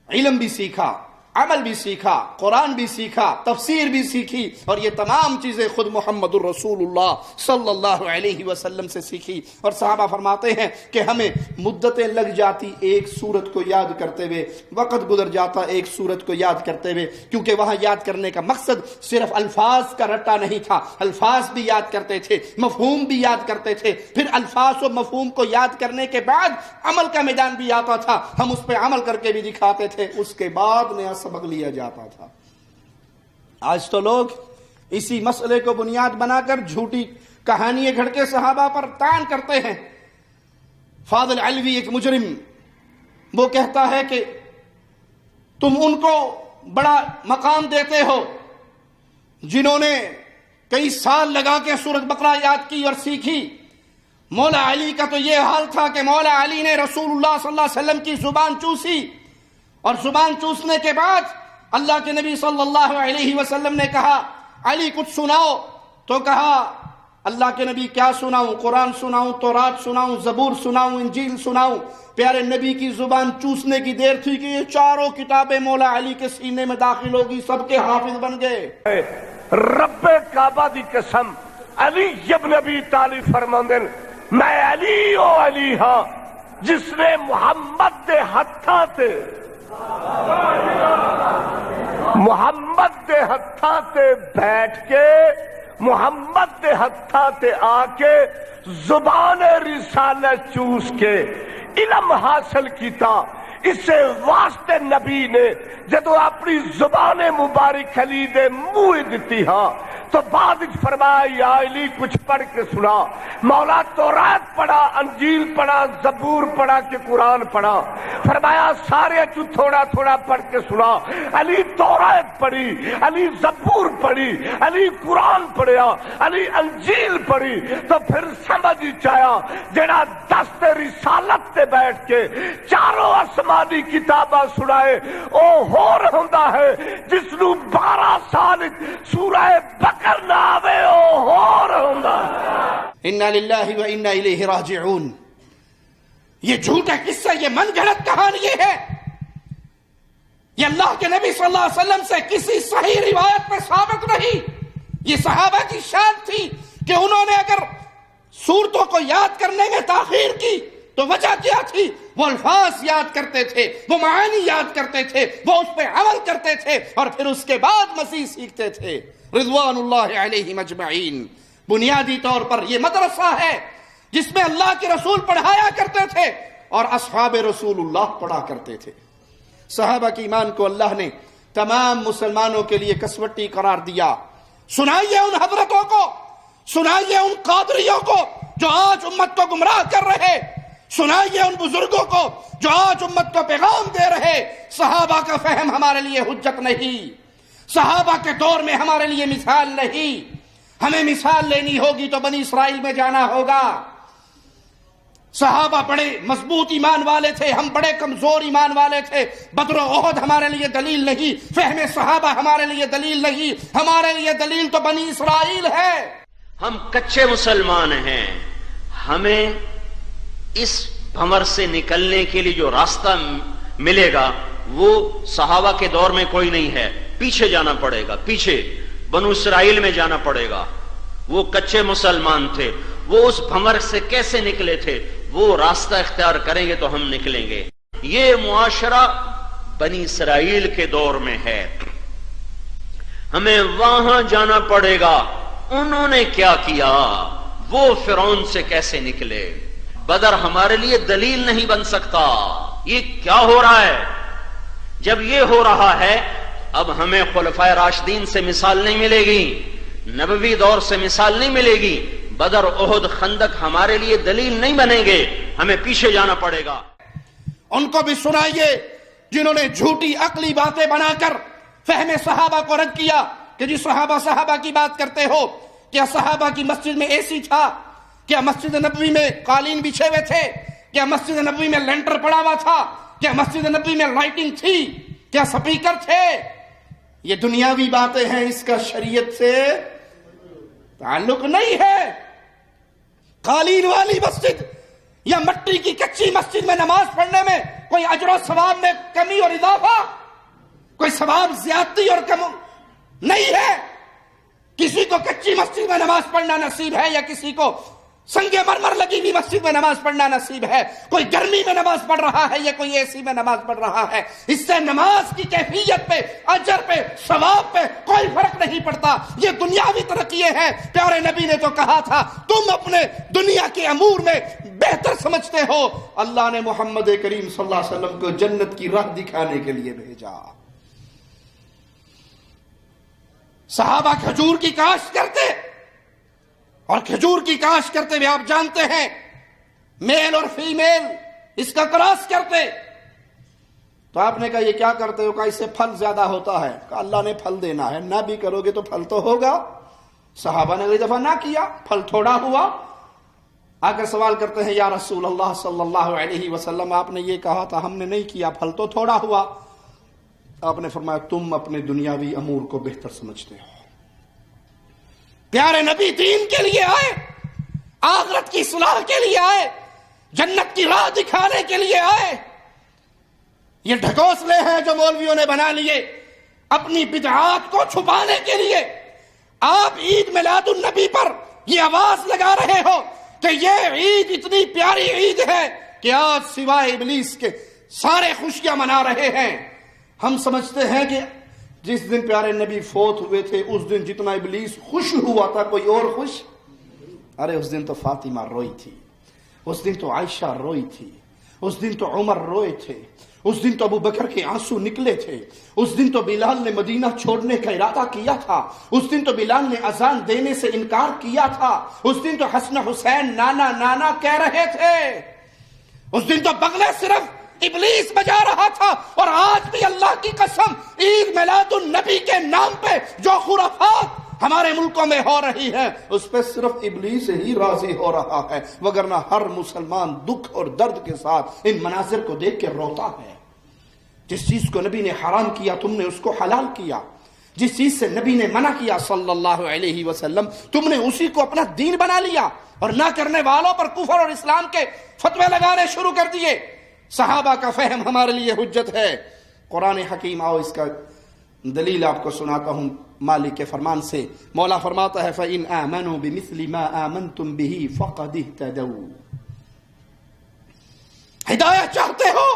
علم بھی سیکھا، عمل بھی سیکھا، قرآن بھی سیکھا، تفسیر بھی سیکھی، اور یہ تمام چیزیں خود محمد الرسول اللہ صلی اللہ علیہ وسلم سے سیکھی. اور صحابہ فرماتے ہیں کہ ہمیں مدتیں لگ جاتی ایک سورت کو یاد کرتے ہوئے، وقت گزر جاتا ایک سورت کو یاد کرتے ہوئے، کیونکہ وہاں یاد کرنے کا مقصد صرف الفاظ کا رٹا نہیں تھا، الفاظ بھی یاد کرتے تھے، مفہوم بھی یاد کرتے تھے، پھر الفاظ و مفہوم کو یاد کرنے کے بعد عمل کا میدان بھی آتا تھا، ہم اس پہ عمل کر کے بھی دکھاتے تھے، اس کے بعد نیا سبق لیا جاتا تھا. آج تو لوگ اسی مسئلے کو بنیاد بنا کر جھوٹی کہانیاں گھڑ کے صحابہ پر طعن کرتے ہیں. فاضل علوی ایک مجرم وہ کہتا ہے کہ تم ان کو بڑا مقام دیتے ہو جنہوں نے کئی سال لگا کے سورۃ بقرہ یاد کی اور سیکھی. مولا علی کا تو یہ حال تھا کہ مولا علی نے رسول اللہ صلی اللہ علیہ وسلم کی زبان چوسی، اور زبان چوسنے کے بعد اللہ کے نبی صلی اللہ علیہ وسلم نے کہا علی کچھ سناؤ، تو کہا اللہ کے نبی کیا سناؤں، قرآن سناؤں، تورات سناؤں، زبور سناؤں، انجیل سناؤں. پیارے نبی کی زبان چوسنے کی دیر تھی کہ یہ چاروں کتابیں مولا علی کے سینے میں داخل ہوگی، سب کے حافظ بن گئے. رب کعبہ دی قسم علی ابن ابی طالب فرماندے میں علی او علی ہاں جس نے محمد دے ہتھاں تے بیٹھ کے محمد دے ہتھاں تے آ کے زبان رسالت چوس کے علم حاصل کیتا. اسے واسطے نبی نے جدو اپنی زبان مبارک علی دے منہ دتی ہاں تو بعد فرمایا یا علی کچھ پڑھ کے سنا. مولا تورات پڑھا، انجیل پڑھا، زبور پڑھا کہ قرآن پڑھا. فرمایا سارے چو تھوڑا تھوڑا پڑھ کے سنا. علی تورات پڑھی، علی زبور پڑھی، علی قرآن پڑھیا، علی انجیل پڑھی. تو پھر سمجھ چایا جڑا دست رسالت تے بیٹھ کے چاروں آسمانی کتاباں سنائے او ہور ہوندا ہے جس نو 12 سال سورہ بقر نہ آوے او ہور ہوندا. انا للہ و انا الیہ راجعون. یہ جھوٹا قصہ، یہ من گھڑت کہانی ہے. یہ اللہ کے نبی صلی اللہ علیہ وسلم سے کسی صحیح روایت میں ثابت نہیں. یہ صحابہ کی شان تھی کہ انہوں نے اگر سورتوں کو یاد کرنے میں تاخیر کی تو وجہ کیا تھی؟ وہ الفاظ یاد کرتے تھے، وہ معانی یاد کرتے تھے، وہ اس پہ عمل کرتے تھے، اور پھر اس کے بعد مزید سیکھتے تھے رضوان اللہ علیہم اجمعین. بنیادی طور پر یہ مدرسہ ہے جس میں اللہ کے رسول پڑھایا کرتے تھے اور اصحاب رسول اللہ پڑھا کرتے تھے. صحابہ کی ایمان کو اللہ نے تمام مسلمانوں کے لیے کسوٹی قرار دیا. سنائیے ان حضرتوں کو، سنائیے ان قادریوں کو جو آج امت کو گمراہ کر رہے، سنائیے ان بزرگوں کو جو آج امت کو پیغام دے رہے صحابہ کا فہم ہمارے لیے حجت نہیں، صحابہ کے دور میں ہمارے لیے مثال نہیں. ہمیں مثال لینی ہوگی تو بنی اسرائیل میں جانا ہوگا. صحابہ بڑے مضبوط ایمان والے تھے، ہم بڑے کمزور ایمان والے تھے. بدر و احد ہمارے لیے دلیل نہیں، فہم صحابہ ہمارے لیے دلیل نہیں، ہمارے لیے دلیل تو بنی اسرائیل ہے. ہم کچے مسلمان ہیں. ہمیں اس بھنور سے نکلنے کے لیے جو راستہ ملے گا وہ صحابہ کے دور میں کوئی نہیں ہے. پیچھے جانا پڑے گا، پیچھے بنو اسرائیل میں جانا پڑے گا. وہ کچے مسلمان تھے، وہ اس بھنور سے کیسے نکلے تھے، وہ راستہ اختیار کریں گے تو ہم نکلیں گے. یہ معاشرہ بنی اسرائیل کے دور میں ہے، ہمیں وہاں جانا پڑے گا. انہوں نے کیا کیا، وہ فرعون سے کیسے نکلے. بدر ہمارے لیے دلیل نہیں بن سکتا. یہ کیا ہو رہا ہے؟ جب یہ ہو رہا ہے اب ہمیں خلفائے راشدین سے مثال نہیں ملے گی، نبوی دور سے مثال نہیں ملے گی. بدر احد خندق ہمارے لیے دلیل نہیں بنیں گے، ہمیں پیچھے جانا پڑے گا. ان کو بھی سنائیے جنہوں نے جھوٹی عقلی باتیں بنا کر فہم صحابہ کو رد کیا کہ جی صحابہ کی بات کرتے ہو. کیا صحابہ کی مسجد میں اے سی تھا؟ کیا مسجد نبوی میں قالین بچھے ہوئے تھے؟ کیا مسجد نبوی میں لینٹر پڑا ہوا تھا؟ کیا مسجد نبوی میں لائٹنگ تھی؟ کیا سپیکر تھے؟ یہ دنیاوی باتیں ہیں، اس کا شریعت سے تعلق نہیں ہے. قالین والی مسجد یا مٹی کی کچی مسجد میں نماز پڑھنے میں کوئی اجر و ثواب میں کمی اور اضافہ، کوئی ثواب زیادتی اور کم نہیں ہے. کسی کو کچی مسجد میں نماز پڑھنا نصیب ہے یا کسی کو سنگ مرمر لگی ہوئی مسجد میں نماز پڑھنا نصیب ہے. کوئی گرمی میں نماز پڑھ رہا ہے یا کوئی اے سی میں نماز پڑھ رہا ہے. اس سے نماز کی کیفیت پہ، اجر پہ، ثواب پہ کوئی فرق نہیں پڑتا. یہ دنیاوی ترقی ہے. پیارے نبی نے تو کہا تھا تم اپنے دنیا کے امور میں بہتر سمجھتے ہو، اللہ نے محمد کریم صلی اللہ علیہ وسلم کو جنت کی راہ دکھانے کے لیے بھیجا. صحابہ کھجور کی کاشت کرتے، اور کھجور کی کاشت کرتے ہوئے آپ جانتے ہیں میل اور فیمیل اس کا کراس کرتے. تو آپ نے کہا یہ کیا کرتے ہو؟ کہا اس سے پھل زیادہ ہوتا ہے. کہا اللہ نے پھل دینا ہے، نہ بھی کرو گے تو پھل تو ہوگا. صحابہ نے اگلی دفعہ نہ کیا، پھل تھوڑا ہوا. آ کر سوال کرتے ہیں یا رسول اللہ صلی اللہ علیہ وسلم آپ نے یہ کہا تھا، ہم نے نہیں کیا، پھل تو تھوڑا ہوا. آپ نے فرمایا تم اپنے دنیاوی امور کو بہتر سمجھتے ہو. پیارے نبی دین کے لیے آئے، آخرت کی اصلاح کے لیے آئے، جنت کی راہ دکھانے کے لیے آئے. یہ ڈھکوسلے ہیں جو مولویوں نے بنا لیے اپنی بدعات کو چھپانے کے لیے. آپ عید میلاد النبی پر یہ آواز لگا رہے ہو کہ یہ عید اتنی پیاری عید ہے کہ آج سوائے ابلیس کے سارے خوشیاں منا رہے ہیں. ہم سمجھتے ہیں کہ جس دن پیارے نبی فوت ہوئے تھے اس دن جتنا ابلیس خوش ہوا تھا کوئی اور خوش؟ ارے اس دن تو فاطمہ روئی تھی، اس دن تو عائشہ روئی تھی، اس دن تو عمر روئے تھے، اس دن تو ابو بکر کے آنسو نکلے تھے، اس دن تو بلال نے مدینہ چھوڑنے کا ارادہ کیا تھا، اس دن تو بلال نے اذان دینے سے انکار کیا تھا، اس دن تو حسن حسین نانا نانا کہہ رہے تھے، اس دن تو بغلے صرف ابلیس بجا رہا تھا. اور آج بھی اللہ کی قسم عید میلاد النبی کے نام پہ جو خرافات ہمارے ملکوں میں ہو رہی ہے اس پہ صرف ابلیس ہی راضی ہو رہا ہے، وگرنہ ہر مسلمان دکھ اور درد کے ساتھ ان مناظر کو دیکھ کے روتا ہے. جس چیز کو نبی نے حرام کیا تم نے اس کو حلال کیا، جس چیز سے نبی نے منع کیا صلی اللہ علیہ وسلم تم نے اسی کو اپنا دین بنا لیا، اور نہ کرنے والوں پر کفر اور اسلام کے فتوے لگانے شروع کر دیے. صحابہ کا فہم ہمارے لیے حجت ہے. قرآن حکیم آؤ اس کا دلیل آپ کو سناتا ہوں مالک کے فرمان سے. مولا فرماتا ہے فَإِنْ آمَنُوا بِمِثْلِ مَا آمَنْتُمْ بِهِ فَقَدِ اهْتَدَوْا. ہدایت چاہتے ہو؟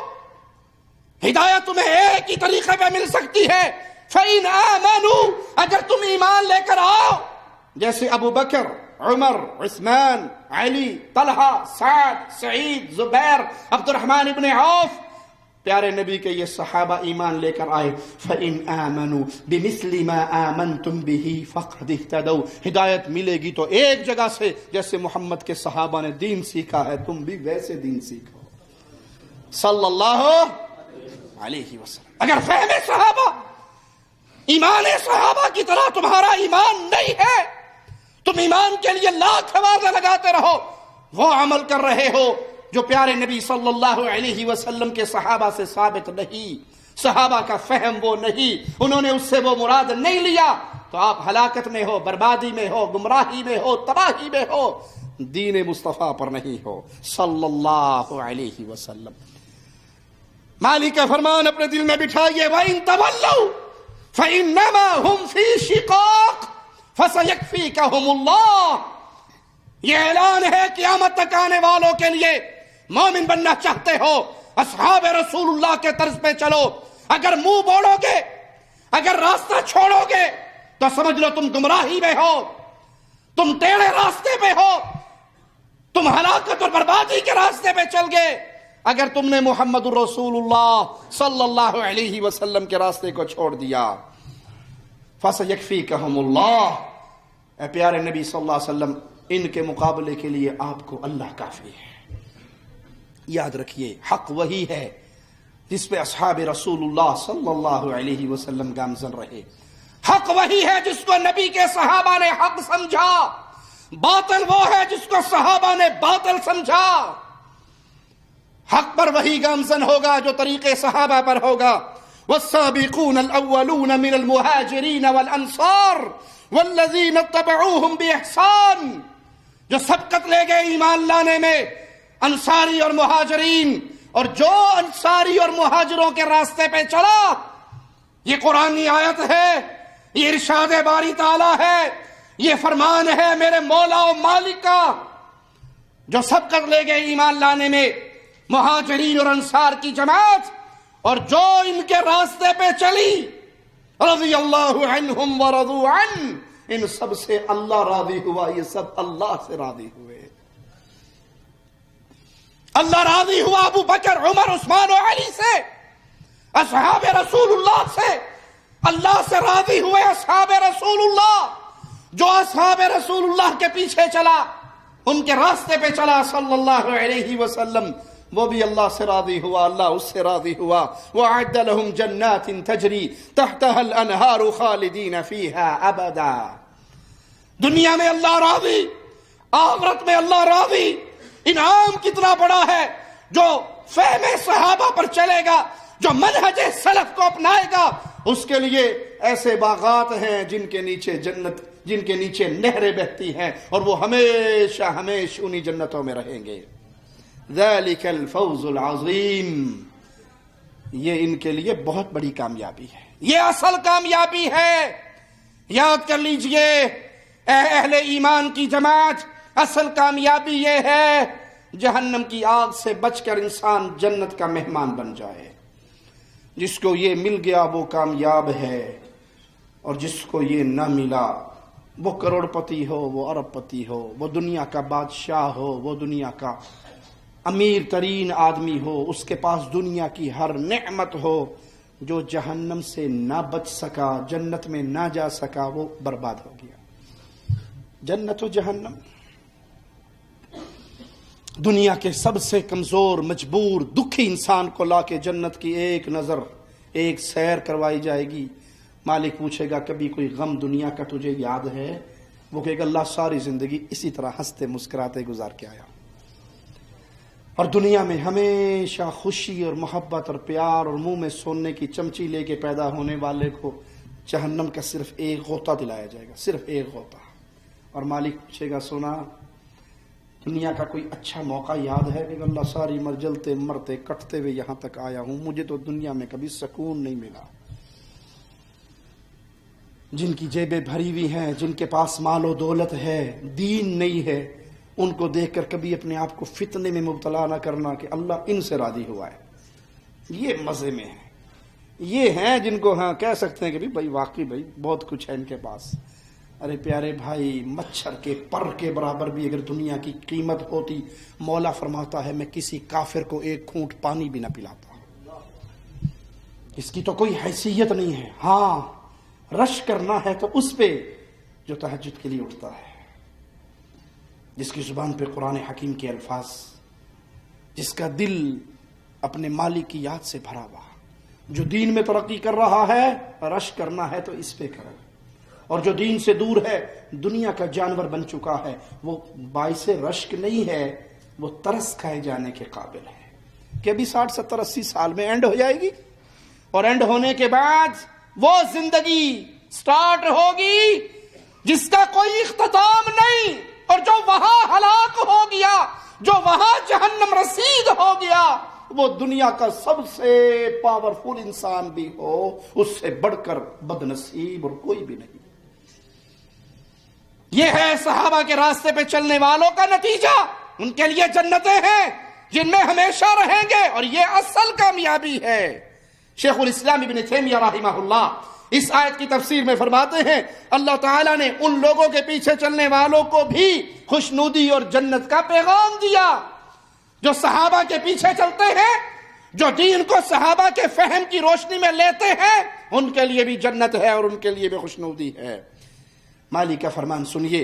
ہدایت تمہیں ایک ہی طریقے پہ مل سکتی ہے. فَإِنْ آمَنُوا، اگر تم ایمان لے کر آؤ جیسے ابو بکر، عمر، عثمان، علی، طلحہ، سعد، سعید، زبیر، عبد الرحمن ابن عوف، پیارے نبی کے یہ صحابہ ایمان لے کر آئے. فَإِنْ آمَنُوا بِمِثْلِ مَا آمَنْتُمْ بِهِ فَقَدِ اهْتَدَوْا. ہدایت ملے گی تو ایک جگہ سے جیسے محمد کے صحابہ نے دین سیکھا ہے تم بھی ویسے دین سیکھو صلی اللہ علیہ وسلم. اگر فہم صحابہ، ایمان صحابہ کی طرح تمہارا ایمان نہیں ہے، تم ایمان کے لیے لاکھ آوازیں لگاتے رہو، وہ عمل کر رہے ہو جو پیارے نبی صلی اللہ علیہ وسلم کے صحابہ سے ثابت نہیں، صحابہ کا فہم وہ نہیں، انہوں نے اس سے وہ مراد نہیں لیا، تو آپ ہلاکت میں ہو، بربادی میں ہو، گمراہی میں ہو، تباہی میں ہو، دین مصطفیٰ پر نہیں ہو صلی اللہ علیہ وسلم۔ مالک کا فرمان اپنے دل میں بٹھائیے، وَإِن تَوَلَّوْا فَإِنَّمَا هُمْ فِي شِقَاقٍ فَسَيَكْفِيكَهُمُ اللَّهُ۔ یہ اعلان ہے قیامت تک آنے والوں کے لیے، مومن بننا چاہتے ہو اصحاب رسول اللہ کے طرز پہ چلو، اگر منہ موڑو گے، اگر راستہ چھوڑو گے تو سمجھ لو تم گمراہی میں ہو، تم ٹیڑھے راستے پہ ہو، تم ہلاکت اور بربادی کے راستے پہ چل گئے اگر تم نے محمد الرسول اللہ صلی اللہ علیہ وسلم کے راستے کو چھوڑ دیا۔ فَسَيَكْفِيكَهُمُ اللَّهُ، اے پیارے نبی صلی اللہ علیہ وسلم، ان کے مقابلے کے لیے آپ کو اللہ کافی ہے۔ یاد رکھیے، حق وہی ہے جس پہ اصحاب رسول اللہ صلی اللہ علیہ وسلم گامزن رہے، حق وہی ہے جس کو نبی کے صحابہ نے حق سمجھا، باطل وہ ہے جس کو صحابہ نے باطل سمجھا۔ حق پر وہی گامزن ہوگا جو طریقے صحابہ پر ہوگا۔ والسابقون الاولون من المہاجرین والانصار والذین اتبعوهم باحسان، جو سبقت لے گئے ایمان لانے میں انصاری اور مہاجرین، اور جو انصاری اور مہاجروں کے راستے پہ چلا۔ یہ قرآنی آیت ہے، یہ ارشاد باری تعالیٰ ہے، یہ فرمان ہے میرے مولا و مالک کا۔ جو سبقت لے گئے ایمان لانے میں مہاجرین اور انصار کی جماعت، اور جو ان کے راستے پہ چلی، رضی اللہ عنہم ورضوا عنہ، ان سب سے اللہ راضی ہوا، یہ سب اللہ سے راضی ہوئے۔ اللہ راضی ہوا ابو بکر، عمر، عثمان و علی سے، اصحاب رسول اللہ سے، اللہ سے راضی ہوئے اصحاب رسول اللہ۔ جو اصحاب رسول اللہ کے پیچھے چلا، ان کے راستے پہ چلا صلی اللہ علیہ وسلم، وہ بھی اللہ سے راضی ہوا، اللہ اس سے راضی ہوا۔ وَأَعَدَّ لَهُمْ جَنَّاتٍ تَجْرِي تَحْتَهَا الْأَنْهَارُ خَالِدِينَ فِيهَا أَبَدًا۔ دنیا میں اللہ راضی، آخرت میں اللہ راضی۔ انعام کتنا بڑا ہے جو فہم صحابہ پر چلے گا، جو منہج سلف کو اپنائے گا، اس کے لیے ایسے باغات ہیں جن کے نیچے جنت، جن کے نیچے نہریں بہتی ہیں، اور وہ ہمیشہ ہمیشہ انہی جنتوں میں رہیں گے۔ ذَلِكَ الْفَوْزُ الْعَظِيمُ، یہ ان کے لیے بہت بڑی کامیابی ہے، یہ اصل کامیابی ہے۔ یاد کر لیجئے اے اہل ایمان کی جماعت، اصل کامیابی یہ ہے جہنم کی آگ سے بچ کر انسان جنت کا مہمان بن جائے۔ جس کو یہ مل گیا وہ کامیاب ہے، اور جس کو یہ نہ ملا، وہ کروڑ پتی ہو، وہ ارب پتی ہو، وہ دنیا کا بادشاہ ہو، وہ دنیا کا امیر ترین آدمی ہو، اس کے پاس دنیا کی ہر نعمت ہو، جو جہنم سے نہ بچ سکا، جنت میں نہ جا سکا، وہ برباد ہو گیا۔ جنت و جہنم، دنیا کے سب سے کمزور، مجبور، دکھی انسان کو لا کے جنت کی ایک نظر، ایک سیر کروائی جائے گی۔ مالک پوچھے گا کبھی کوئی غم دنیا کا تجھے یاد ہے؟ وہ کہے گا اللہ ساری زندگی اسی طرح ہنستے مسکراتے گزار کے آیا۔ اور دنیا میں ہمیشہ خوشی اور محبت اور پیار اور منہ میں سونے کی چمچی لے کے پیدا ہونے والے کو جہنم کا صرف ایک غوطہ دلایا جائے گا، صرف ایک غوطہ۔ اور مالک پوچھے گا سونا دنیا کا کوئی اچھا موقع یاد ہے؟ کہ اللہ ساری عمر جلتے مرتے کٹتے ہوئے یہاں تک آیا ہوں، مجھے تو دنیا میں کبھی سکون نہیں ملا۔ جن کی جیبیں بھری ہوئی ہیں، جن کے پاس مال و دولت ہے، دین نہیں ہے، ان کو دیکھ کر کبھی اپنے آپ کو فتنے میں مبتلا نہ کرنا کہ اللہ ان سے راضی ہوا ہے۔ یہ مزے میں ہے، یہ ہیں جن کو ہاں کہہ سکتے ہیں کہ بھائی واقعی بھائی بہت کچھ ہے ان کے پاس۔ ارے پیارے بھائی، مچھر کے پر کے برابر بھی اگر دنیا کی قیمت ہوتی، مولا فرماتا ہے میں کسی کافر کو ایک گھونٹ پانی بھی نہ پلاتا، اس کی تو کوئی حیثیت نہیں ہے۔ ہاں رش کرنا ہے تو اس پہ جو تہجد کے لیے اٹھتا ہے، جس کی زبان پہ قرآن حکیم کے الفاظ، جس کا دل اپنے مالک کی یاد سے بھرا ہوا، جو دین میں ترقی کر رہا ہے، رش کرنا ہے تو اس پہ کرے، اور جو دین سے دور ہے، دنیا کا جانور بن چکا ہے، وہ باعث رشک نہیں ہے، وہ ترس کھائے جانے کے قابل ہے کہ ابھی 60 70 80 سال میں اینڈ ہو جائے گی، اور اینڈ ہونے کے بعد وہ زندگی سٹارٹ ہوگی جس کا کوئی اختتام نہیں، اور جو وہاں ہلاک ہو گیا، جو وہاں جہنم رسید ہو گیا، وہ دنیا کا سب سے پاورفل انسان بھی ہو اس سے بڑھ کر بد نصیب اور کوئی بھی نہیں۔ یہ ہے صحابہ کے راستے پہ چلنے والوں کا نتیجہ، ان کے لیے جنتیں ہیں جن میں ہمیشہ رہیں گے، اور یہ اصل کامیابی ہے۔ شیخ الاسلام ابن تیمیہ رحمہ اللہ اس آیت کی تفسیر میں فرماتے ہیں اللہ تعالیٰ نے ان لوگوں کے پیچھے چلنے والوں کو بھی خوشنودی اور جنت کا پیغام دیا جو صحابہ کے پیچھے چلتے ہیں، جو دین کو صحابہ کے فہم کی روشنی میں لیتے ہیں، ان کے لیے بھی جنت ہے اور ان کے لیے بھی خوشنودی ہے۔ مالک کا فرمان سنیے،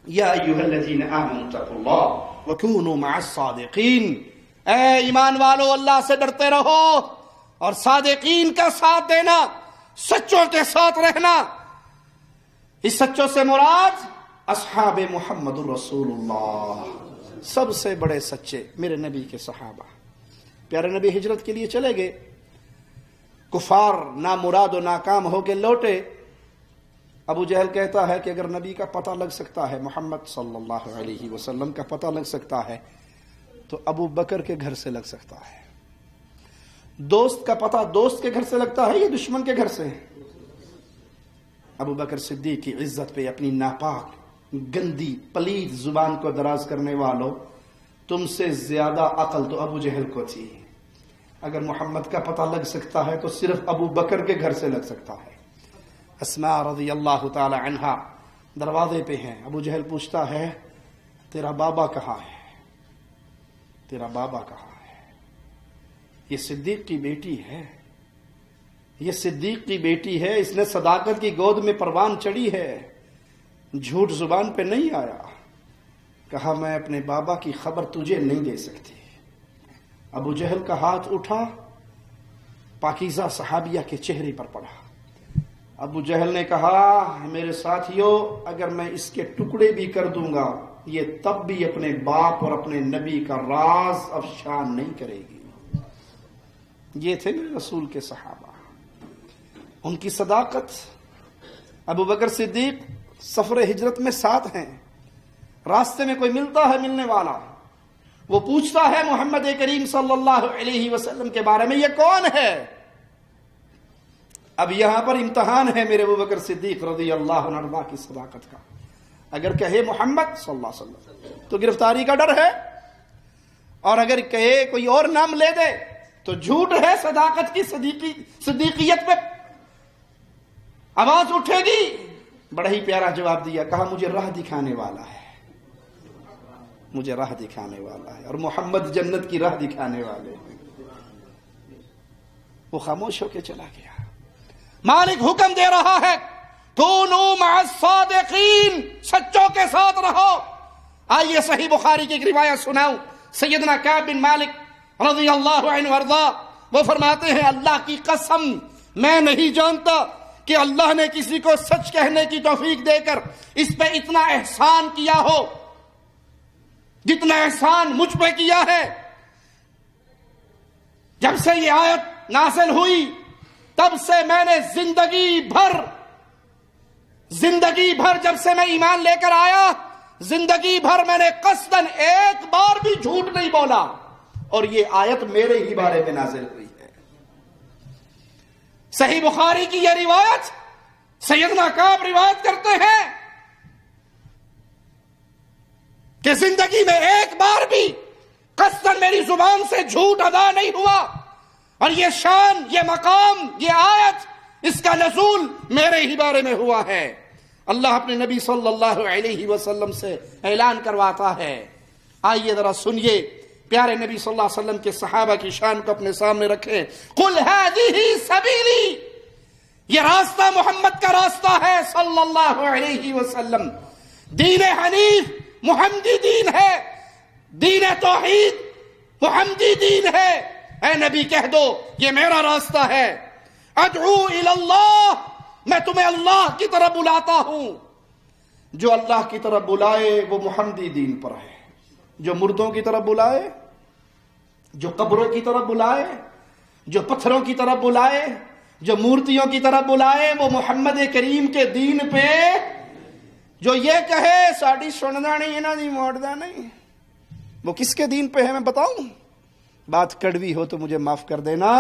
یا ایھا الذین آمنوا اتقوا اللہ وکونوا مع الصادقین، اے ایمان والو اللہ سے ڈرتے رہو اور صادقین کا ساتھ دینا، سچوں کے ساتھ رہنا۔ اس سچوں سے مراد اصحاب محمد الرسول اللہ، سب سے بڑے سچے میرے نبی کے صحابہ۔ پیارے نبی ہجرت کے لیے چلے گئے، کفار نامراد و ناکام ہو کے لوٹے۔ ابو جہل کہتا ہے کہ اگر نبی کا پتہ لگ سکتا ہے، محمد صلی اللہ علیہ وسلم کا پتہ لگ سکتا ہے تو ابو بکر کے گھر سے لگ سکتا ہے۔ دوست کا پتہ دوست کے گھر سے لگتا ہے یا دشمن کے گھر سے؟ ابو بکر صدیق کی عزت پہ اپنی ناپاک گندی پلید زبان کو دراز کرنے والوں، تم سے زیادہ عقل تو ابو جہل کو تھی۔ اگر محمد کا پتہ لگ سکتا ہے تو صرف ابو بکر کے گھر سے لگ سکتا ہے۔ اسماء رضی اللہ تعالی عنہا دروازے پہ ہیں، ابو جہل پوچھتا ہے تیرا بابا کہاں ہے؟ تیرا بابا کہاں ہے؟ یہ صدیق کی بیٹی ہے، یہ صدیق کی بیٹی ہے، اس نے صداقت کی گود میں پروان چڑھی ہے، جھوٹ زبان پہ نہیں آیا۔ کہا میں اپنے بابا کی خبر تجھے نہیں دے سکتی۔ ابو جہل کا ہاتھ اٹھا، پاکیزہ صحابیہ کے چہرے پر پڑا۔ ابو جہل نے کہا میرے ساتھیوں، اگر میں اس کے ٹکڑے بھی کر دوں گا یہ تب بھی اپنے باپ اور اپنے نبی کا راز افشا نہیں کرے گی۔ یہ تھے میرے رسول کے صحابہ، ان کی صداقت۔ ابو بکر صدیق سفر ہجرت میں ساتھ ہیں، راستے میں کوئی ملتا ہے ملنے والا، وہ پوچھتا ہے محمد کریم صلی اللہ علیہ وسلم کے بارے میں، یہ کون ہے؟ اب یہاں پر امتحان ہے میرے ابو بکر صدیق رضی اللہ عنہ کی صداقت کا۔ اگر کہے محمد صلی اللہ علیہ وسلم تو گرفتاری کا ڈر ہے، اور اگر کہے کوئی اور نام لے دے تو جھوٹ ہے، صداقت کی صدیقیت پہ آواز اٹھے گی۔ بڑا ہی پیارا جواب دیا، کہا مجھے راہ دکھانے والا ہے، مجھے راہ دکھانے والا ہے، اور محمد جنت کی راہ دکھانے والے ہیں۔ وہ خاموش ہو کے چلا گیا۔ مالک حکم دے رہا ہے کونوا مع الصادقین، سچوں کے ساتھ رہو۔ آئیے صحیح بخاری کی ایک روایت سناؤں، سیدنا کعب بن مالک رضی اللہ عنہ وارضا وہ فرماتے ہیں اللہ کی قسم میں نہیں جانتا کہ اللہ نے کسی کو سچ کہنے کی توفیق دے کر اس پہ اتنا احسان کیا ہو جتنا احسان مجھ پہ کیا ہے۔ جب سے یہ آیت نازل ہوئی تب سے میں نے زندگی بھر جب سے میں ایمان لے کر آیا، زندگی بھر میں نے قصداً ایک بار بھی جھوٹ نہیں بولا، اور یہ آیت میرے ہی بارے میں نازل ہوئی ہے۔ صحیح بخاری کی یہ روایت سیدنا کعب روایت کرتے ہیں کہ زندگی میں ایک بار بھی قصداً میری زبان سے جھوٹ ادا نہیں ہوا، اور یہ شان، یہ مقام، یہ آیت، اس کا نزول میرے ہی بارے میں ہوا ہے۔ اللہ اپنے نبی صلی اللہ علیہ وسلم سے اعلان کرواتا ہے۔ آئیے ذرا سنیے، پیارے نبی صلی اللہ علیہ وسلم کے صحابہ کی شان کو اپنے سامنے رکھیں۔ قل هذه سبیلی، یہ راستہ محمد کا راستہ ہے صلی اللہ علیہ وسلم۔ دین حنیف محمدی دین ہے، دین توحید محمدی دین ہے۔ اے نبی کہہ دو یہ میرا راستہ ہے۔ ادعو الی اللہ، میں تمہیں اللہ کی طرف بلاتا ہوں۔ جو اللہ کی طرف بلائے وہ محمدی دین پر ہے۔ جو مردوں کی طرف بلائے، جو قبروں کی طرف بلائے، جو پتھروں کی طرف بلائے، جو مورتیوں کی طرف بلائے، وہ محمد کریم کے دین پہ جو یہ کہے ساڑی سننا نہیں انہاں دی موڑدا نہیں، وہ کس کے دین پہ ہے میں بتاؤں؟ بات کڑوی ہو تو مجھے معاف کر دینا،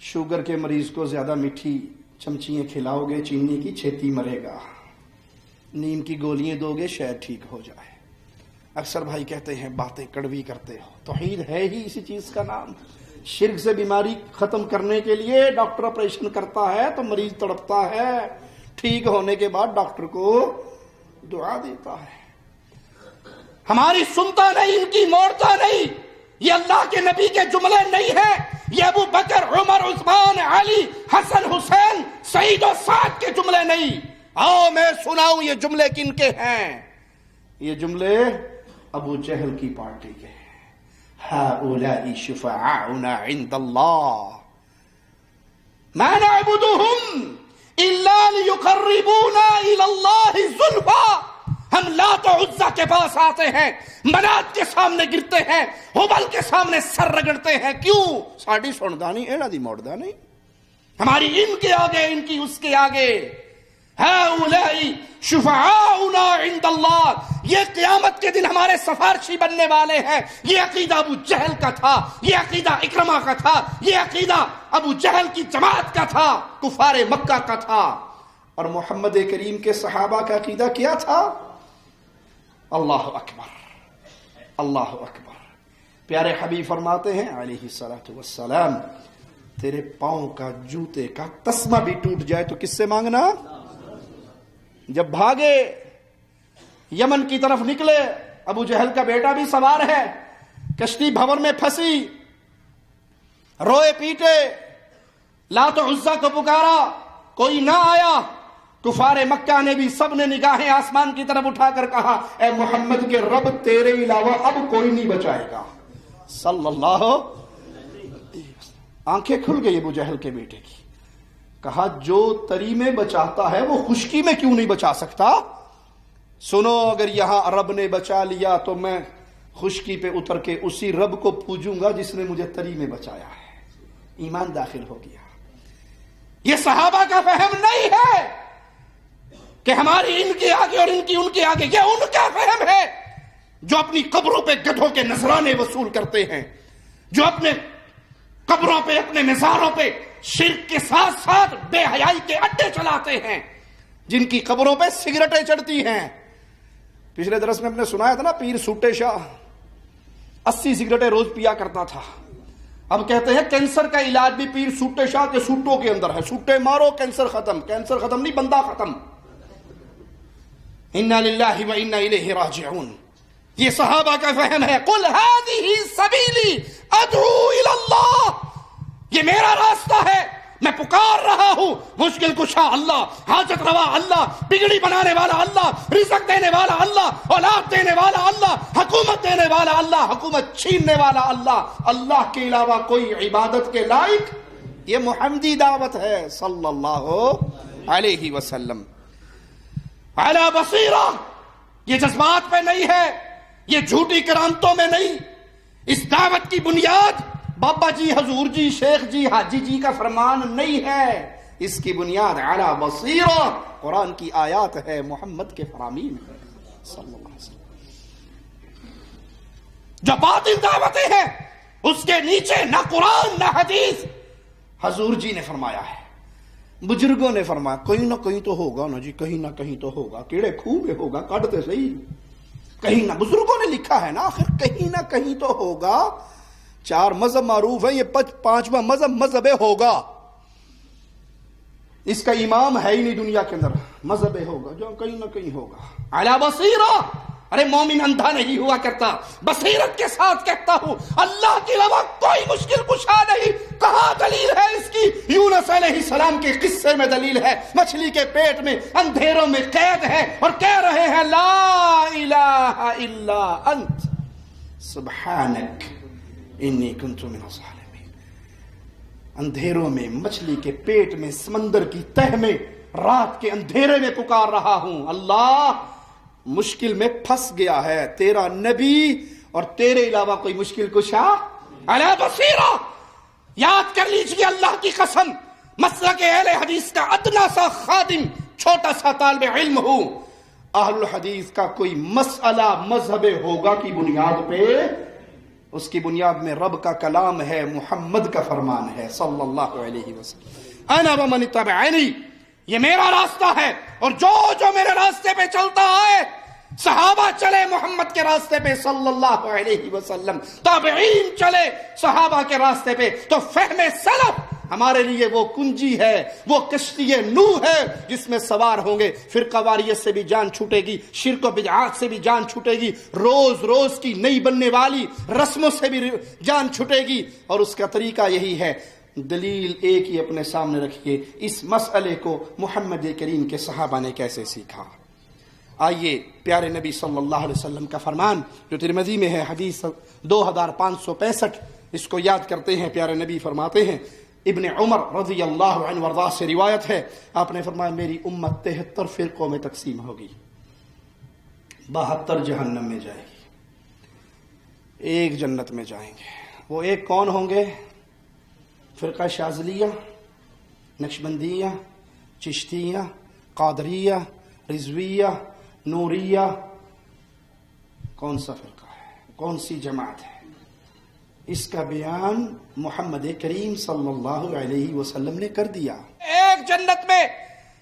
شوگر کے مریض کو زیادہ میٹھی چمچیاں کھلاؤ گے چینی کی چھیتی مرے گا، نیم کی گولیاں دو گے شاید ٹھیک ہو جائے۔ اکثر بھائی کہتے ہیں باتیں کڑوی کرتے ہو، توحید ہے ہی اسی چیز کا نام۔ شرک سے بیماری ختم کرنے کے لیے ڈاکٹر آپریشن کرتا ہے تو مریض تڑپتا ہے، ٹھیک ہونے کے بعد ڈاکٹر کو دعا دیتا ہے۔ ہماری سنتا نہیں، ان کی موڑتا نہیں، یہ اللہ کے نبی کے جملے نہیں ہیں، یہ ابو بکر، عمر، عثمان، علی، حسن، حسین، سعید و سعد کے جملے نہیں۔ آؤ میں سناؤں یہ جملے کن کے ہیں؟ یہ جملے ابو جہل کی پارٹی کے ہیں۔ ہؤلاء شفعاؤنا عند اللہ ما نعبدهم الا ليقربونا الى اللہ زلفى۔ ہم لات و عزا کے پاس آتے ہیں، منات کے سامنے گرتے ہیں، ہبل کے سامنے سر رگڑتے ہیں، کیوں؟ ساڑی سندا نہیں، اینا دی موڑدا نہیں، ہماری ان کے آگے، ان کی اس کے آگے۔ ہؤلاء شفعاؤنا عند اللہ، یہ قیامت کے دن ہمارے سفارشی بننے والے ہیں۔ یہ عقیدہ ابو جہل کا تھا، یہ عقیدہ اکرمہ کا تھا، یہ عقیدہ ابو جہل کی جماعت کا تھا، کفار مکہ کا تھا۔ اور محمد کریم کے صحابہ کا عقیدہ کیا تھا؟ اللہ اکبر، اللہ اکبر۔ پیارے حبیب فرماتے ہیں علیہ الصلوۃ والسلام، تیرے پاؤں کا جوتے کا تسمہ بھی ٹوٹ جائے تو کس سے مانگنا؟ جب بھاگے یمن کی طرف نکلے، ابو جہل کا بیٹا بھی سوار ہے، کشتی بھور میں پھنسی، روئے پیٹے، لات و عزا کو پکارا، کوئی نہ آیا۔ کفار مکہ نے بھی سب نے نگاہیں آسمان کی طرف اٹھا کر کہا، اے محمد کے رب تیرے علاوہ اب کوئی نہیں بچائے گا صلی اللہ۔ آنکھیں کھل گئی ابو جہل کے بیٹے کی، کہا جو تری میں بچاتا ہے وہ خشکی میں کیوں نہیں بچا سکتا؟ سنو، اگر یہاں رب نے بچا لیا تو میں خشکی پہ اتر کے اسی رب کو پوجوں گا جس نے مجھے تری میں بچایا ہے۔ ایمان داخل ہو گیا۔ یہ صحابہ کا فہم نہیں ہے کہ ہماری ان کے آگے اور ان کی ان کے آگے، یہ ان کا فہم ہے جو اپنی قبروں پہ گدھوں کے نذرانے وصول کرتے ہیں، جو اپنے قبروں پہ، اپنے مزاروں پہ شرک کے ساتھ ساتھ بے حیائی کے اڈے چلاتے ہیں، جن کی قبروں پہ سگریٹیں چڑھتی ہیں۔ پچھلے درس میں ہم نے سنایا تھا نا، پیر سوٹے شاہ 80 سگریٹیں روز پیا کرتا تھا۔ اب کہتے ہیں کینسر کا علاج بھی پیر سوٹے شاہ کے سوٹوں کے اندر ہے، سوٹے مارو کینسر ختم۔ کینسر ختم نہیں، بندہ ختم۔ انا للہ و انا الیہ راجعون۔ یہ صحابہ کا فہم ہے۔ قل هذه سبیلی ادعو الی اللہ، یہ میرا راستہ ہے، میں پکار رہا ہوں مشکل کشا اللہ، حاجت روا اللہ، بگڑی بنانے والا اللہ، رزق دینے والا اللہ، اولاد دینے والا اللہ، حکومت دینے والا اللہ، حکومت چھیننے والا اللہ۔ اللہ کے علاوہ کوئی عبادت کے لائق؟ یہ محمدی دعوت ہے صلی اللہ علیہ وسلم۔ علی بصیرہ، یہ جذبات پہ نہیں ہے، یہ جھوٹی کرامتوں میں نہیں۔ اس دعوت کی بنیاد بابا جی، حضور جی، شیخ جی، حاجی جی کا فرمان نہیں ہے، اس کی بنیاد علی بصیرہ قرآن کی آیات ہے، محمد کے فرامین ہے صلی اللہ علیہ وسلم۔ جو باطل دعوتیں ہیں اس کے نیچے نہ قرآن نہ حدیث۔ حضور جی نے فرمایا ہے، بزرگوں نے فرمایا، کہیں نہ کہیں تو ہوگا نا جی، کہیں نہ کہیں تو ہوگا، کیڑے خوب ہوگا، کاٹتے صحیح، کہیں نہ، بزرگوں نے لکھا ہے نا، آخر کہیں نہ کہیں تو ہوگا۔ 4 مذہب معروف ہے، یہ 5واں مذہب ہوگا، اس کا امام ہے ہی نہیں دنیا کے اندر، مذہب ہوگا جو کہیں نہ کہیں ہوگا۔ علی بصیرہ، ارے مومن اندھا نہیں ہوا کرتا، بصیرت کے ساتھ کہتا ہوں، اللہ کے علاوہ کوئی مشکل کشا نہیں۔ کہاں دلیل ہے اس کی؟ یونس علیہ السلام کے قصے میں دلیل ہے، مچھلی کے پیٹ میں اندھیروں میں قید ہے اور کہہ رہے ہیں لا الہ الا انت سبحانک انی کنت من الظالمین۔ اندھیروں میں، مچھلی کے پیٹ میں، سمندر کی تہ میں، رات کے اندھیرے میں پکار رہا ہوں، اللہ مشکل میں پھنس گیا ہے، تیرا نبی اور تیرے علاوہ کوئی مشکل کشا علی بصیرہ. یاد کر لیجئے اللہ کی قسم، مسلک اہل حدیث کا ادنا سا خادم، چھوٹا سا طالب علم ہوں، اہل الحدیث کا کوئی مسئلہ مذہب ہوگا کی بنیاد پہ، اس کی بنیاد میں رب کا کلام ہے، محمد کا فرمان ہے صلی اللہ علیہ وسلم. انا ومن اتبعنی، یہ میرا راستہ ہے، اور جو میرے راستے پہ چلتا ہے، صحابہ چلے محمد کے راستے پہ صلی اللہ علیہ وسلم، تابعین چلے صحابہ کے راستے پہ، تو فہم سلف ہمارے لیے وہ کنجی ہے، وہ کشتی نوح ہے جس میں سوار ہوں گے. فرقہ واریت سے بھی جان چھوٹے گی، شرک و بدعات سے بھی جان چھوٹے گی، روز روز کی نئی بننے والی رسموں سے بھی جان چھوٹے گی. اور اس کا طریقہ یہی ہے، دلیل ایک ہی اپنے سامنے رکھیے، اس مسئلے کو محمد کریم کے صحابہ نے کیسے سیکھا. آئیے پیارے نبی صلی اللہ علیہ وسلم کا فرمان جو ترمذی میں ہے، حدیث 2565، اس کو یاد کرتے ہیں. پیارے نبی فرماتے ہیں، ابن عمر رضی اللہ عنہ وارضاہ سے روایت ہے، آپ نے فرمایا میری امت 73 فرقوں میں تقسیم ہوگی، 72 جہنم میں جائے گی، ایک جنت میں جائیں گے. وہ ایک کون ہوں گے؟ فرقہ شاذلیہ، نقشبندیہ، چشتیہ، قادریہ، رضویہ، نوریہ. کون سا فرقہ ہے، کون سی جماعت ہے؟ اس کا بیان محمد کریم صلی اللہ علیہ وسلم نے کر دیا. ایک جنت میں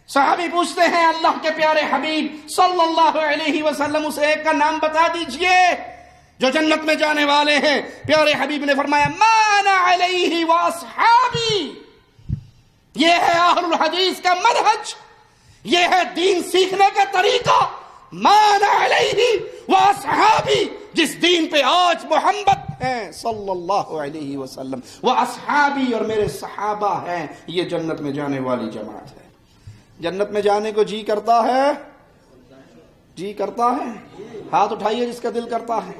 صحابی پوچھتے ہیں اللہ کے پیارے حبیب صلی اللہ علیہ وسلم اس ایک کا نام بتا دیجئے جو جنت میں جانے والے ہیں. پیارے حبیب نے فرمایا ما انا علیہ واصحابی. یہ ہے اہل الحدیث کا منہج، یہ ہے دین سیکھنے کا طریقہ. ما انا علیہ واصحابی، جس دین پہ آج محمد ہیں صلی اللہ علیہ وسلم، وہ اصحابی اور میرے صحابہ ہیں، یہ جنت میں جانے والی جماعت ہے. جنت میں جانے کو جی کرتا ہے؟ جی کرتا ہے؟ ہاتھ اٹھائیے جس کا دل کرتا ہے.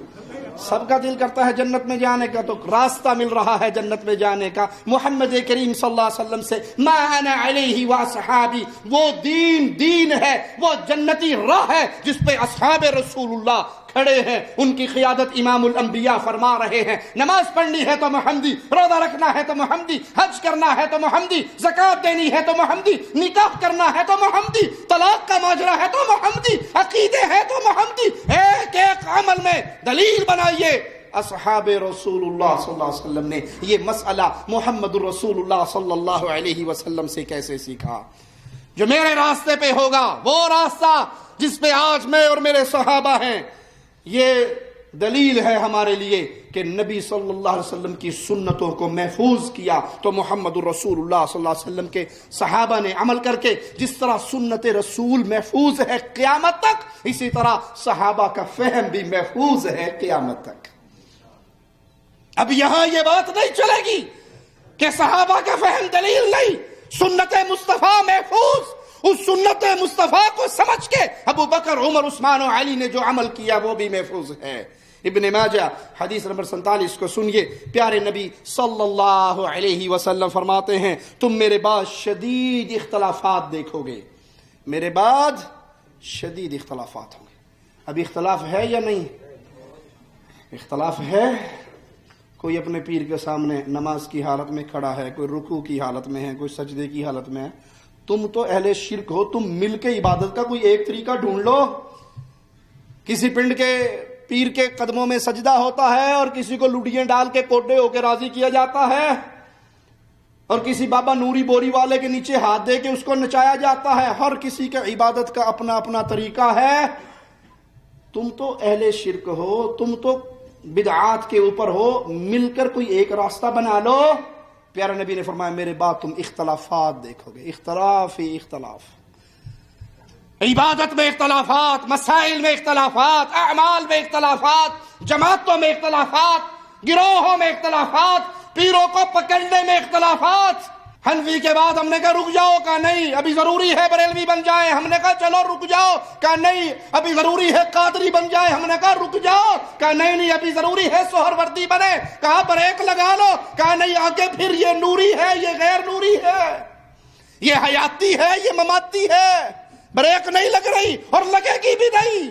سب کا دل کرتا ہے جنت میں جانے کا، تو راستہ مل رہا ہے جنت میں جانے کا محمد کریم صلی اللہ علیہ وسلم سے. ما انا علیہ واصحابی، وہ دین ہے، وہ جنتی راہ ہے جس پہ اصحاب رسول اللہ کھڑے ہیں. ان کی قیادت امام الانبیاء فرما رہے ہیں. نماز پڑھنی ہے تو محمدی، روزہ رکھنا ہے تو محمدی، حج کرنا ہے تو محمدی، زکوٰۃ دینی ہے تو محمدی، نکاح کرنا ہے تو محمدی، طلاق کا ماجرا ہے تو محمدی، عقیدے ہے تو محمدی. ایک ایک عمل میں دلیل بنائیے. اصحاب رسول اللہ صلی اللہ علیہ وسلم نے یہ مسئلہ محمد الرسول اللہ صلی اللہ علیہ وسلم سے کیسے سیکھا. جو میرے راستے پہ ہوگا، وہ راستہ جس پہ آج میں اور میرے صحابہ ہیں، یہ دلیل ہے ہمارے لیے کہ نبی صلی اللہ علیہ وسلم کی سنتوں کو محفوظ کیا تو محمد الرسول اللہ صلی اللہ علیہ وسلم کے صحابہ نے عمل کر کے جس طرح سنت رسول محفوظ ہے قیامت تک، اسی طرح صحابہ کا فہم بھی محفوظ ہے قیامت تک. اب یہاں یہ بات نہیں چلے گی کہ صحابہ کا فہم دلیل نہیں، سنت مصطفیٰ محفوظ. اس سنت مصطفیٰ کو سمجھ کے ابو بکر، عمر، عثمان و علی نے جو عمل کیا وہ بھی محفوظ ہے. ابن ماجہ حدیث نمبر 47 کو سنیے. پیارے نبی صلی اللہ علیہ وسلم فرماتے ہیں تم میرے بعد شدید اختلافات دیکھو گے. میرے بعد شدید اختلافات ہوں گے. ابھی اختلاف ہے یا نہیں؟ اختلاف ہے. کوئی اپنے پیر کے سامنے نماز کی حالت میں کھڑا ہے، کوئی رکوع کی حالت میں ہے، کوئی سجدے کی حالت میں ہے. تم تو اہل شرک ہو، تم مل کے عبادت کا کوئی ایک طریقہ ڈھونڈ لو. کسی پنڈ کے پیر کے قدموں میں سجدہ ہوتا ہے اور کسی کو لڈیاں ڈال کے کوڈے ہو کے راضی کیا جاتا ہے، اور کسی بابا نوری بوری والے کے نیچے ہاتھ دے کے اس کو نچایا جاتا ہے. ہر کسی کا عبادت کا اپنا اپنا طریقہ ہے. تم تو اہل شرک ہو، تم تو بدعات کے اوپر ہو، مل کر کوئی ایک راستہ بنا لو. پیارے نبی نے فرمایا میرے بعد تم اختلافات دیکھو گے. اختلاف ہی اختلاف، عبادت میں اختلافات، مسائل میں اختلافات، اعمال میں اختلافات، جماعتوں میں اختلافات، گروہوں میں اختلافات، پیروں کو پکڑنے میں اختلافات. حنفی کے بعد ہم نے کہا رک جاؤ، کہا نہیں ابھی ضروری ہے بریلوی بن جائیں. ہم نے کہا چلو رک جاؤ، کہا نہیں ابھی ضروری ہے قادری بن جائیں. ہم نے کہا رک جاؤ، کہا نہیں ابھی ضروری ہے سہروردی بنے. کہا بریک لگا لو، کہا نہیں آگے پھر یہ نوری ہے، یہ غیر نوری ہے، یہ حیاتی ہے، یہ مماتی ہے. بریک نہیں لگ رہی اور لگے گی بھی نہیں.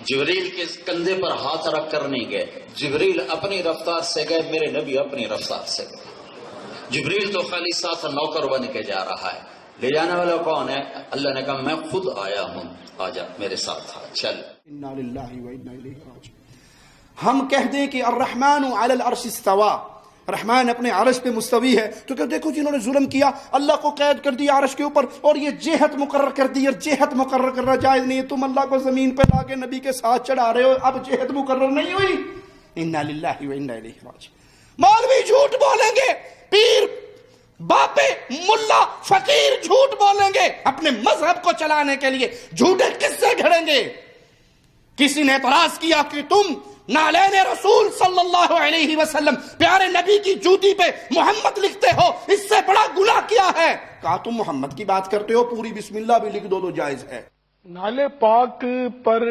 جبریل کے کندھے پر ہاتھ رکھ کر نہیں گئے، جبریل اپنی رفتار سے گئے، میرے نبی اپنی رفتار سے گئے۔ جبریل تو خالی ساتھ نوکر بن کے جا رہا ہے، لے جانے والا کون ہے؟ اللہ نے کہا میں خود آیا ہوں، آجا میرے ساتھ آ، چل۔ انا للہ و انا الیہ راجعون۔ ہم کہہ دیں کہ الرحمن علی العرش استوى، رحمان اپنے عرش پہ مستوی ہے، تو کہ دیکھو جنہوں نے ظلم کیا اللہ کو قید کر دیا عرش کے اوپر، اور یہ جہت مقرر کر دی، اور جہت مقرر کرنا جائز نہیں ہے، تم اللہ کو زمین پہ لا کے نبی کے ساتھ چڑھا رہے ہو، اب جہت مقرر نہیں ہوئی۔ انا للہ و انا الیہ راجعون۔ مولوی جھوٹ بولیں گے، پیر باپے ملا فقیر جھوٹ بولیں گے اپنے مذہب کو چلانے کے لیے، جھوٹے کس سے گھڑیں گے؟ کسی نے اعتراض کیا کہ تم نالین رسول صلی اللہ علیہ وسلم پیارے نبی کی جوتی پہ محمد لکھتے ہو، اس سے بڑا گناہ کیا ہے؟ کہا تم محمد کی بات کرتے ہو، پوری بسم اللہ بھی لکھ دو تو جائز ہے۔ نالے پاک پر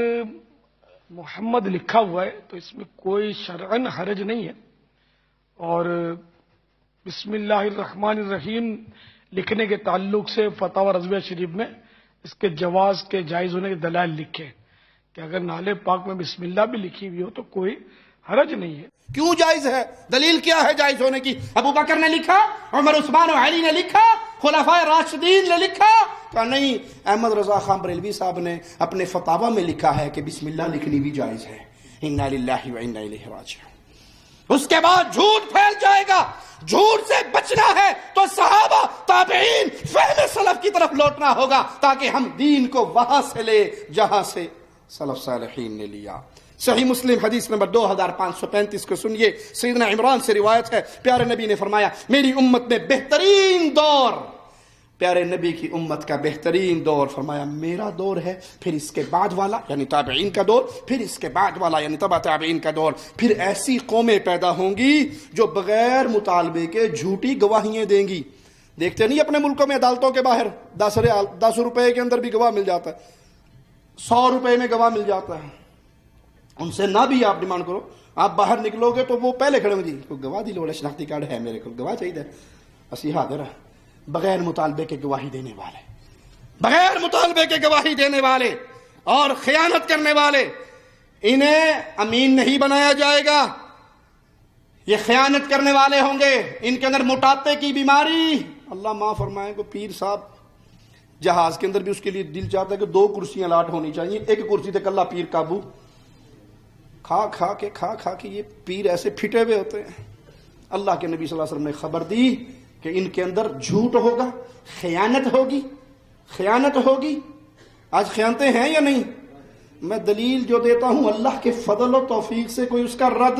محمد لکھا ہوا ہے تو اس میں کوئی شرعن حرج نہیں ہے، اور بسم اللہ الرحمن الرحیم لکھنے کے تعلق سے فتاوی رضویہ شریف میں اس کے جواز کے جائز ہونے کے دلائل لکھے کہ اگر نالے پاک میں بسم اللہ بھی لکھی ہوئی ہو تو کوئی حرج نہیں ہے۔ کیوں جائز ہے؟ دلیل کیا ہے جائز ہونے کی؟ ابو بکر نے لکھا، عمر عثمان و علی نے لکھا، خلفائے راشدین نے لکھا؟ کہا نہیں، احمد رضا خان بریلوی صاحب نے اپنے فتاوی میں لکھا ہے کہ بسم اللہ لکھنی بھی جائز ہے۔ انا للہ و انا الیہ راجعون۔ اس کے بعد جھوٹ پھیل جائے گا، جھوٹ سے بچنا ہے تو صحابہ تابعین فہم سلف کی طرف لوٹنا ہوگا، تاکہ ہم دین کو وہاں سے لے جہاں سے سلف صالحین نے لیا۔ صحیح مسلم حدیث نمبر 2535 کو سنیے، سیدنا عمران سے روایت ہے، پیارے نبی نے فرمایا میری امت میں بہترین دور، پیارے نبی کی امت کا بہترین دور، فرمایا میرا دور ہے، پھر اس کے بعد والا یعنی تابعین کا دور، پھر اس کے بعد والا یعنی تبع تابعین کا دور، پھر ایسی قومیں پیدا ہوں گی جو بغیر مطالبے کے جھوٹی گواہیاں دیں گی۔ دیکھتے نہیں اپنے ملکوں میں عدالتوں کے باہر 10 روپے کے اندر بھی گواہ مل جاتا ہے، 100 روپے میں گواہ مل جاتا ہے، ان سے نہ بھی آپ ڈیمانڈ کرو، آپ باہر نکلو گے تو وہ پہلے کھڑے ہوں جی کوئی گواہ دی لوڑ ہے، شناختی کارڈ ہے میرے کو، گواہ چاہیے، اسی حاضر ہے۔ بغیر مطالبے کے گواہی دینے والے، بغیر مطالبے کے گواہی دینے والے اور خیانت کرنے والے، انہیں امین نہیں بنایا جائے گا، یہ خیانت کرنے والے ہوں گے، ان کے اندر موٹاپے کی بیماری، اللہ معاف فرمائے کو پیر صاحب جہاز کے اندر بھی اس کے لیے دل چاہتا ہے کہ 2 کرسیاں لاٹ ہونی چاہیے، ایک کرسی تک اللہ پیر قابو، کھا کے یہ پیر ایسے پھٹے ہوئے ہوتے ہیں۔ اللہ کے نبی صلی اللہ علیہ وسلم نے خبر دی کہ ان کے اندر جھوٹ ہوگا، خیانت ہوگی۔ آج خیانتیں ہیں یا نہیں؟ میں دلیل جو دیتا ہوں اللہ کے فضل و توفیق سے کوئی اس کا رد،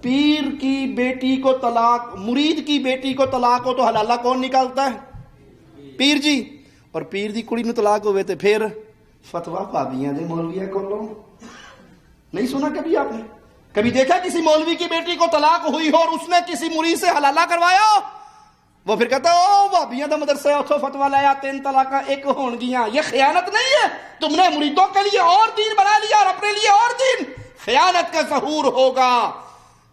پیر کی بیٹی کو طلاق، مرید کی بیٹی کو طلاق ہو تو حلالہ کون نکالتا ہے؟ پیر جی، اور پیر دی کڑی نو طلاق ہوئے تھے پھر فتویٰ پابیاں دے مولویہ کو لو، نہیں سنا کبھی آپ نے؟ کبھی دیکھا کسی مولوی کی بیٹی کو طلاق ہوئی ہو اور اس نے کسی مرید سے حلالہ کروایا؟ وہ پھر کہتا او بھابیاں دا مدرسہ اتھوں فتویٰ لایا 3 طلاقاں 1 ہون گیاں۔ یہ خیانت نہیں ہے؟ تم نے مریدوں کے لیے اور دین بنا لیا اور اپنے لیے اور دین۔ خیانت کا ظہور ہوگا،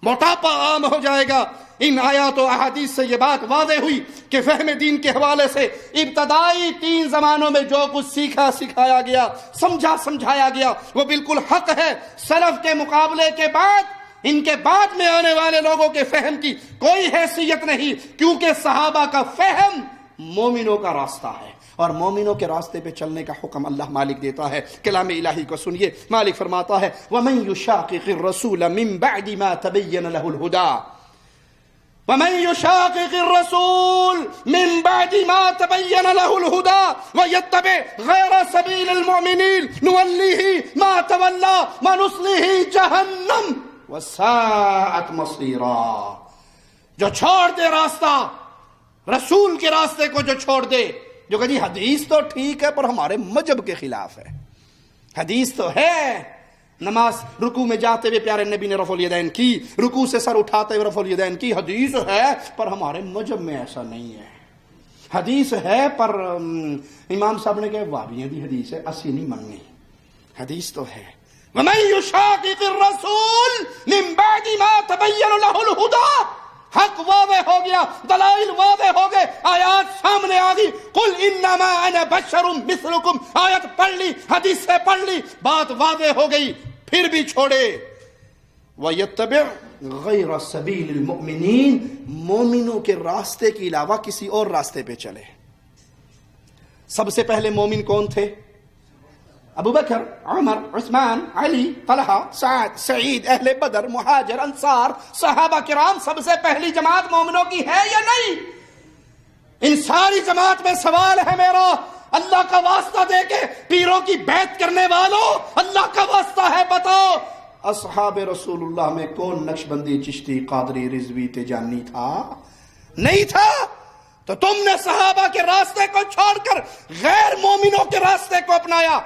موٹاپا عام ہو جائے گا۔ ان آیات و احادیث سے یہ بات واضح ہوئی کہ فہم دین کے حوالے سے ابتدائی 3 زمانوں میں جو کچھ سکھایا گیا، سمجھایا گیا، وہ بالکل حق ہے۔ سلف کے مقابلے کے بعد ان کے بعد میں آنے والے لوگوں کے فہم کی کوئی حیثیت نہیں، کیونکہ صحابہ کا فہم مومنوں کا راستہ ہے، اور مومنوں کے راستے پہ چلنے کا حکم اللہ مالک دیتا ہے۔ کلام الہی کو سنیے، مالک فرماتا ہے وَمَن يُشَاقِقِ الرَّسُولَ مِن بَعْدِ مَا تَبَيَّنَ لَهُ الْهُدَى وَمَن يُشَاقِقِ الرَّسُولَ مِن بَعْدِ مَا تَبَيَّنَ لَهُ الْهُدَى وَيَتَّبِعْ غَيْرَ سَبِيلِ الْمُؤْمِنِينَ نُوَلِّهِ مَا تَوَلَّى وَنُصْلِهِ جَهَنَّمَ وَسَاءَتْ مَصِيرًا۔ جو چھوڑ دے راستہ، رسول کے راستے کو جو چھوڑ دے، جو کہ جی حدیث تو ٹھیک ہے پر ہمارے مذہب کے خلاف ہے، حدیث تو ہے، نماز رکوع میں جاتے ہوئے پیارے نبی نے رفع الیدین کی، رکوع سے سر اٹھاتے ہوئے رفع الیدین کی، حدیث ہے پر ہمارے مذہب میں ایسا نہیں ہے، حدیث ہے پر امام صاحب نے کہا وہابیاں دی حدیث ہے اسی نہیں مننی، حدیث تو ہے۔ وَمَن يُشَاقِقِ الرَّسُولَ مِن بَعْدِ مَا تَبَيَّنَ لَهُ الْهُدَى، حق واضح ہو گیا، دلائل واضح ہو گئے، آیات سامنے آ گئی، قل انما انا بشر مثلکم، آیت پڑھ لی، حدیث سے پڑھ لی، بات واضح ہو گئی، پھر بھی چھوڑے۔ وَيَتَّبِعْ غَيْرَ سَبِيلِ الْمُؤْمِنِينَ، مومنوں کے راستے کے علاوہ کسی اور راستے پہ چلے۔ سب سے پہلے مومن کون تھے؟ ابو بکر، عمر، عثمان، علی، طلحہ، سعد، سعید، اہل بدر، مہاجر، انصار، صحابہ کرام، سب سے پہلی جماعت مومنوں کی ہے یا نہیں؟ ان ساری جماعت میں سوال ہے میرا، اللہ کا واسطہ دے کے پیروں کی بیعت کرنے والوں، اللہ کا واسطہ ہے بتاؤ، اصحاب رسول اللہ میں کون نقشبندی، چشتی، قادری، رضوی، تیجانی تھا؟ نہیں تھا۔ تو تم نے صحابہ کے راستے کو چھوڑ کر غیر مومنوں کے راستے کو اپنایا،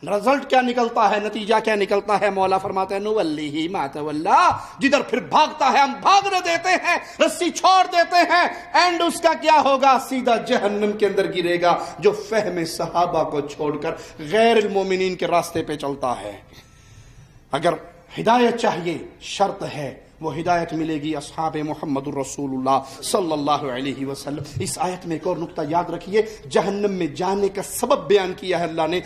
رزلٹ کیا نکلتا ہے، نتیجہ کیا نکلتا ہے؟ مولا فرماتے ہیں نولیہ ما تولی، جدھر پھر بھاگتا ہے ہم بھاگنے دیتے ہیں، رسی چھوڑ دیتے ہیں، اینڈ اس کا کیا ہوگا؟ سیدھا جہنم کے اندر گرے گا، جو فہم صحابہ کو چھوڑ کر غیر المومنین کے راستے پہ چلتا ہے۔ اگر ہدایت چاہیے، شرط ہے، وہ ہدایت ملے گی اصحاب محمد الرسول اللہ صلی اللہ علیہ وسلم۔ اس آیت میں ایک اور نقطہ یاد رکھیے، جہنم میں جانے کا سبب بیان کیا ہے اللہ نے،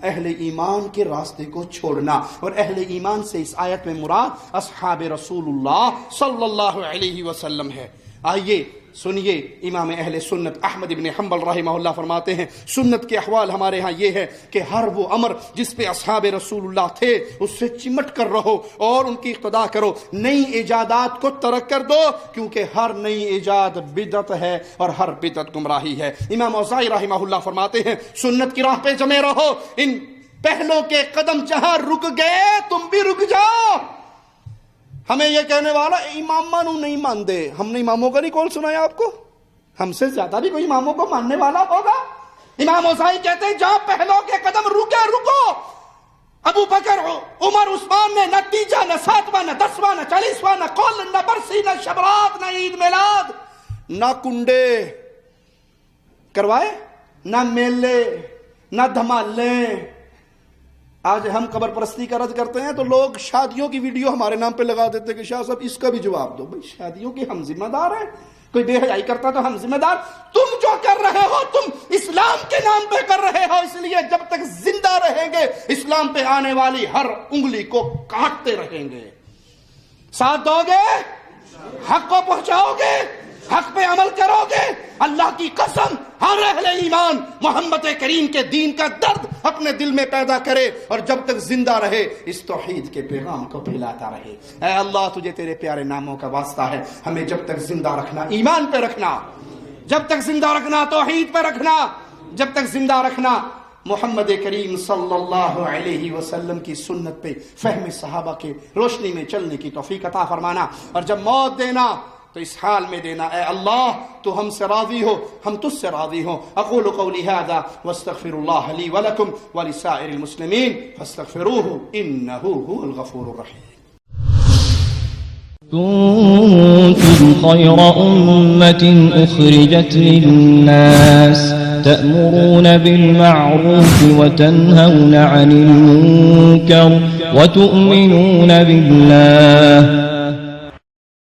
اہل ایمان کے راستے کو چھوڑنا، اور اہل ایمان سے اس آیت میں مراد اصحاب رسول اللہ صلی اللہ علیہ وسلم ہے۔ آئیے سنیے، امام اہل سنت احمد بن حنبل رحمہ اللہ فرماتے ہیں، سنت کے احوال ہمارے ہاں یہ ہے کہ ہر وہ امر جس پہ اصحاب رسول اللہ تھے اس سے چمٹ کر رہو اور ان کی اقتداء کرو، نئی ایجادات کو ترک کر دو، کیونکہ ہر نئی ایجاد بدعت ہے اور ہر بدعت گمراہی ہے۔ امام اوزاعی رحمہ اللہ فرماتے ہیں، سنت کی راہ پہ جمے رہو، ان پہلوں کے قدم جہاں رک گئے تم بھی رک جاؤ۔ ہمیں یہ کہنے والا امام مانو نہیں مان دے، ہم نے اماموں کا نہیں کال سنایا آپ کو؟ ہم سے زیادہ بھی کوئی اماموں کو ماننے والا ہوگا؟ امام اوزاعی کہتے ہیں جہاں پہلوں کے قدم رکے رکو۔ ابو بکر، عمر، عثمان نے نہ تیجا، نہ ساتواں، نہ دسواں، نہ 40واں، نہ قول، نہ برسی، نہ شبرات، نہ عید میلاد، نہ کنڈے کروائے، نہ میلے، نہ دھمالے۔ آج ہم قبر پرستی کا رد کرتے ہیں تو لوگ شادیوں کی ویڈیو ہمارے نام پہ لگا دیتے کہ شاہ صاحب اس کا بھی جواب دو۔ بھئی شادیوں کی ہم ذمہ دار ہیں، کوئی بے حیائی کرتا تو ہم ذمہ دار؟ تم جو کر رہے ہو تم اسلام کے نام پہ کر رہے ہو، اس لیے جب تک زندہ رہیں گے اسلام پہ آنے والی ہر انگلی کو کاٹتے رہیں گے۔ ساتھ دو گے، حق کو پہنچاؤ گے، حق پہ عمل کرو گے، اللہ کی قسم ہر اہل ایمان محمد کریم کے دین کا درد اپنے دل میں پیدا کرے اور جب تک زندہ رہے اس توحید کے پیغام کو پھیلاتا رہے۔ اے اللہ تجھے تیرے پیارے ناموں کا واسطہ ہے، ہمیں جب تک زندہ رکھنا، ایمان پہ رکھنا، جب تک زندہ رکھنا، توحید پہ رکھنا، جب تک زندہ رکھنا محمد کریم صلی اللہ علیہ وسلم کی سنت پہ فہم صحابہ کے روشنی میں چلنے کی توفیق عطا فرمانا، اور جب موت دینا تو اس حال میں دینا، اے اللہ تو ہم سے راضی ہو، ہم تجھ سے راضی ہوں۔ اقول قولی ھذا واستغفر اللہ لی ولکم ولسائر المسلمین فاستغفروہ انہ هو الغفور الرحیم۔ كنتم خير أمة أخرجت للناس تأمرون بالمعروف وتنهون عن المنكر وتؤمنون بالله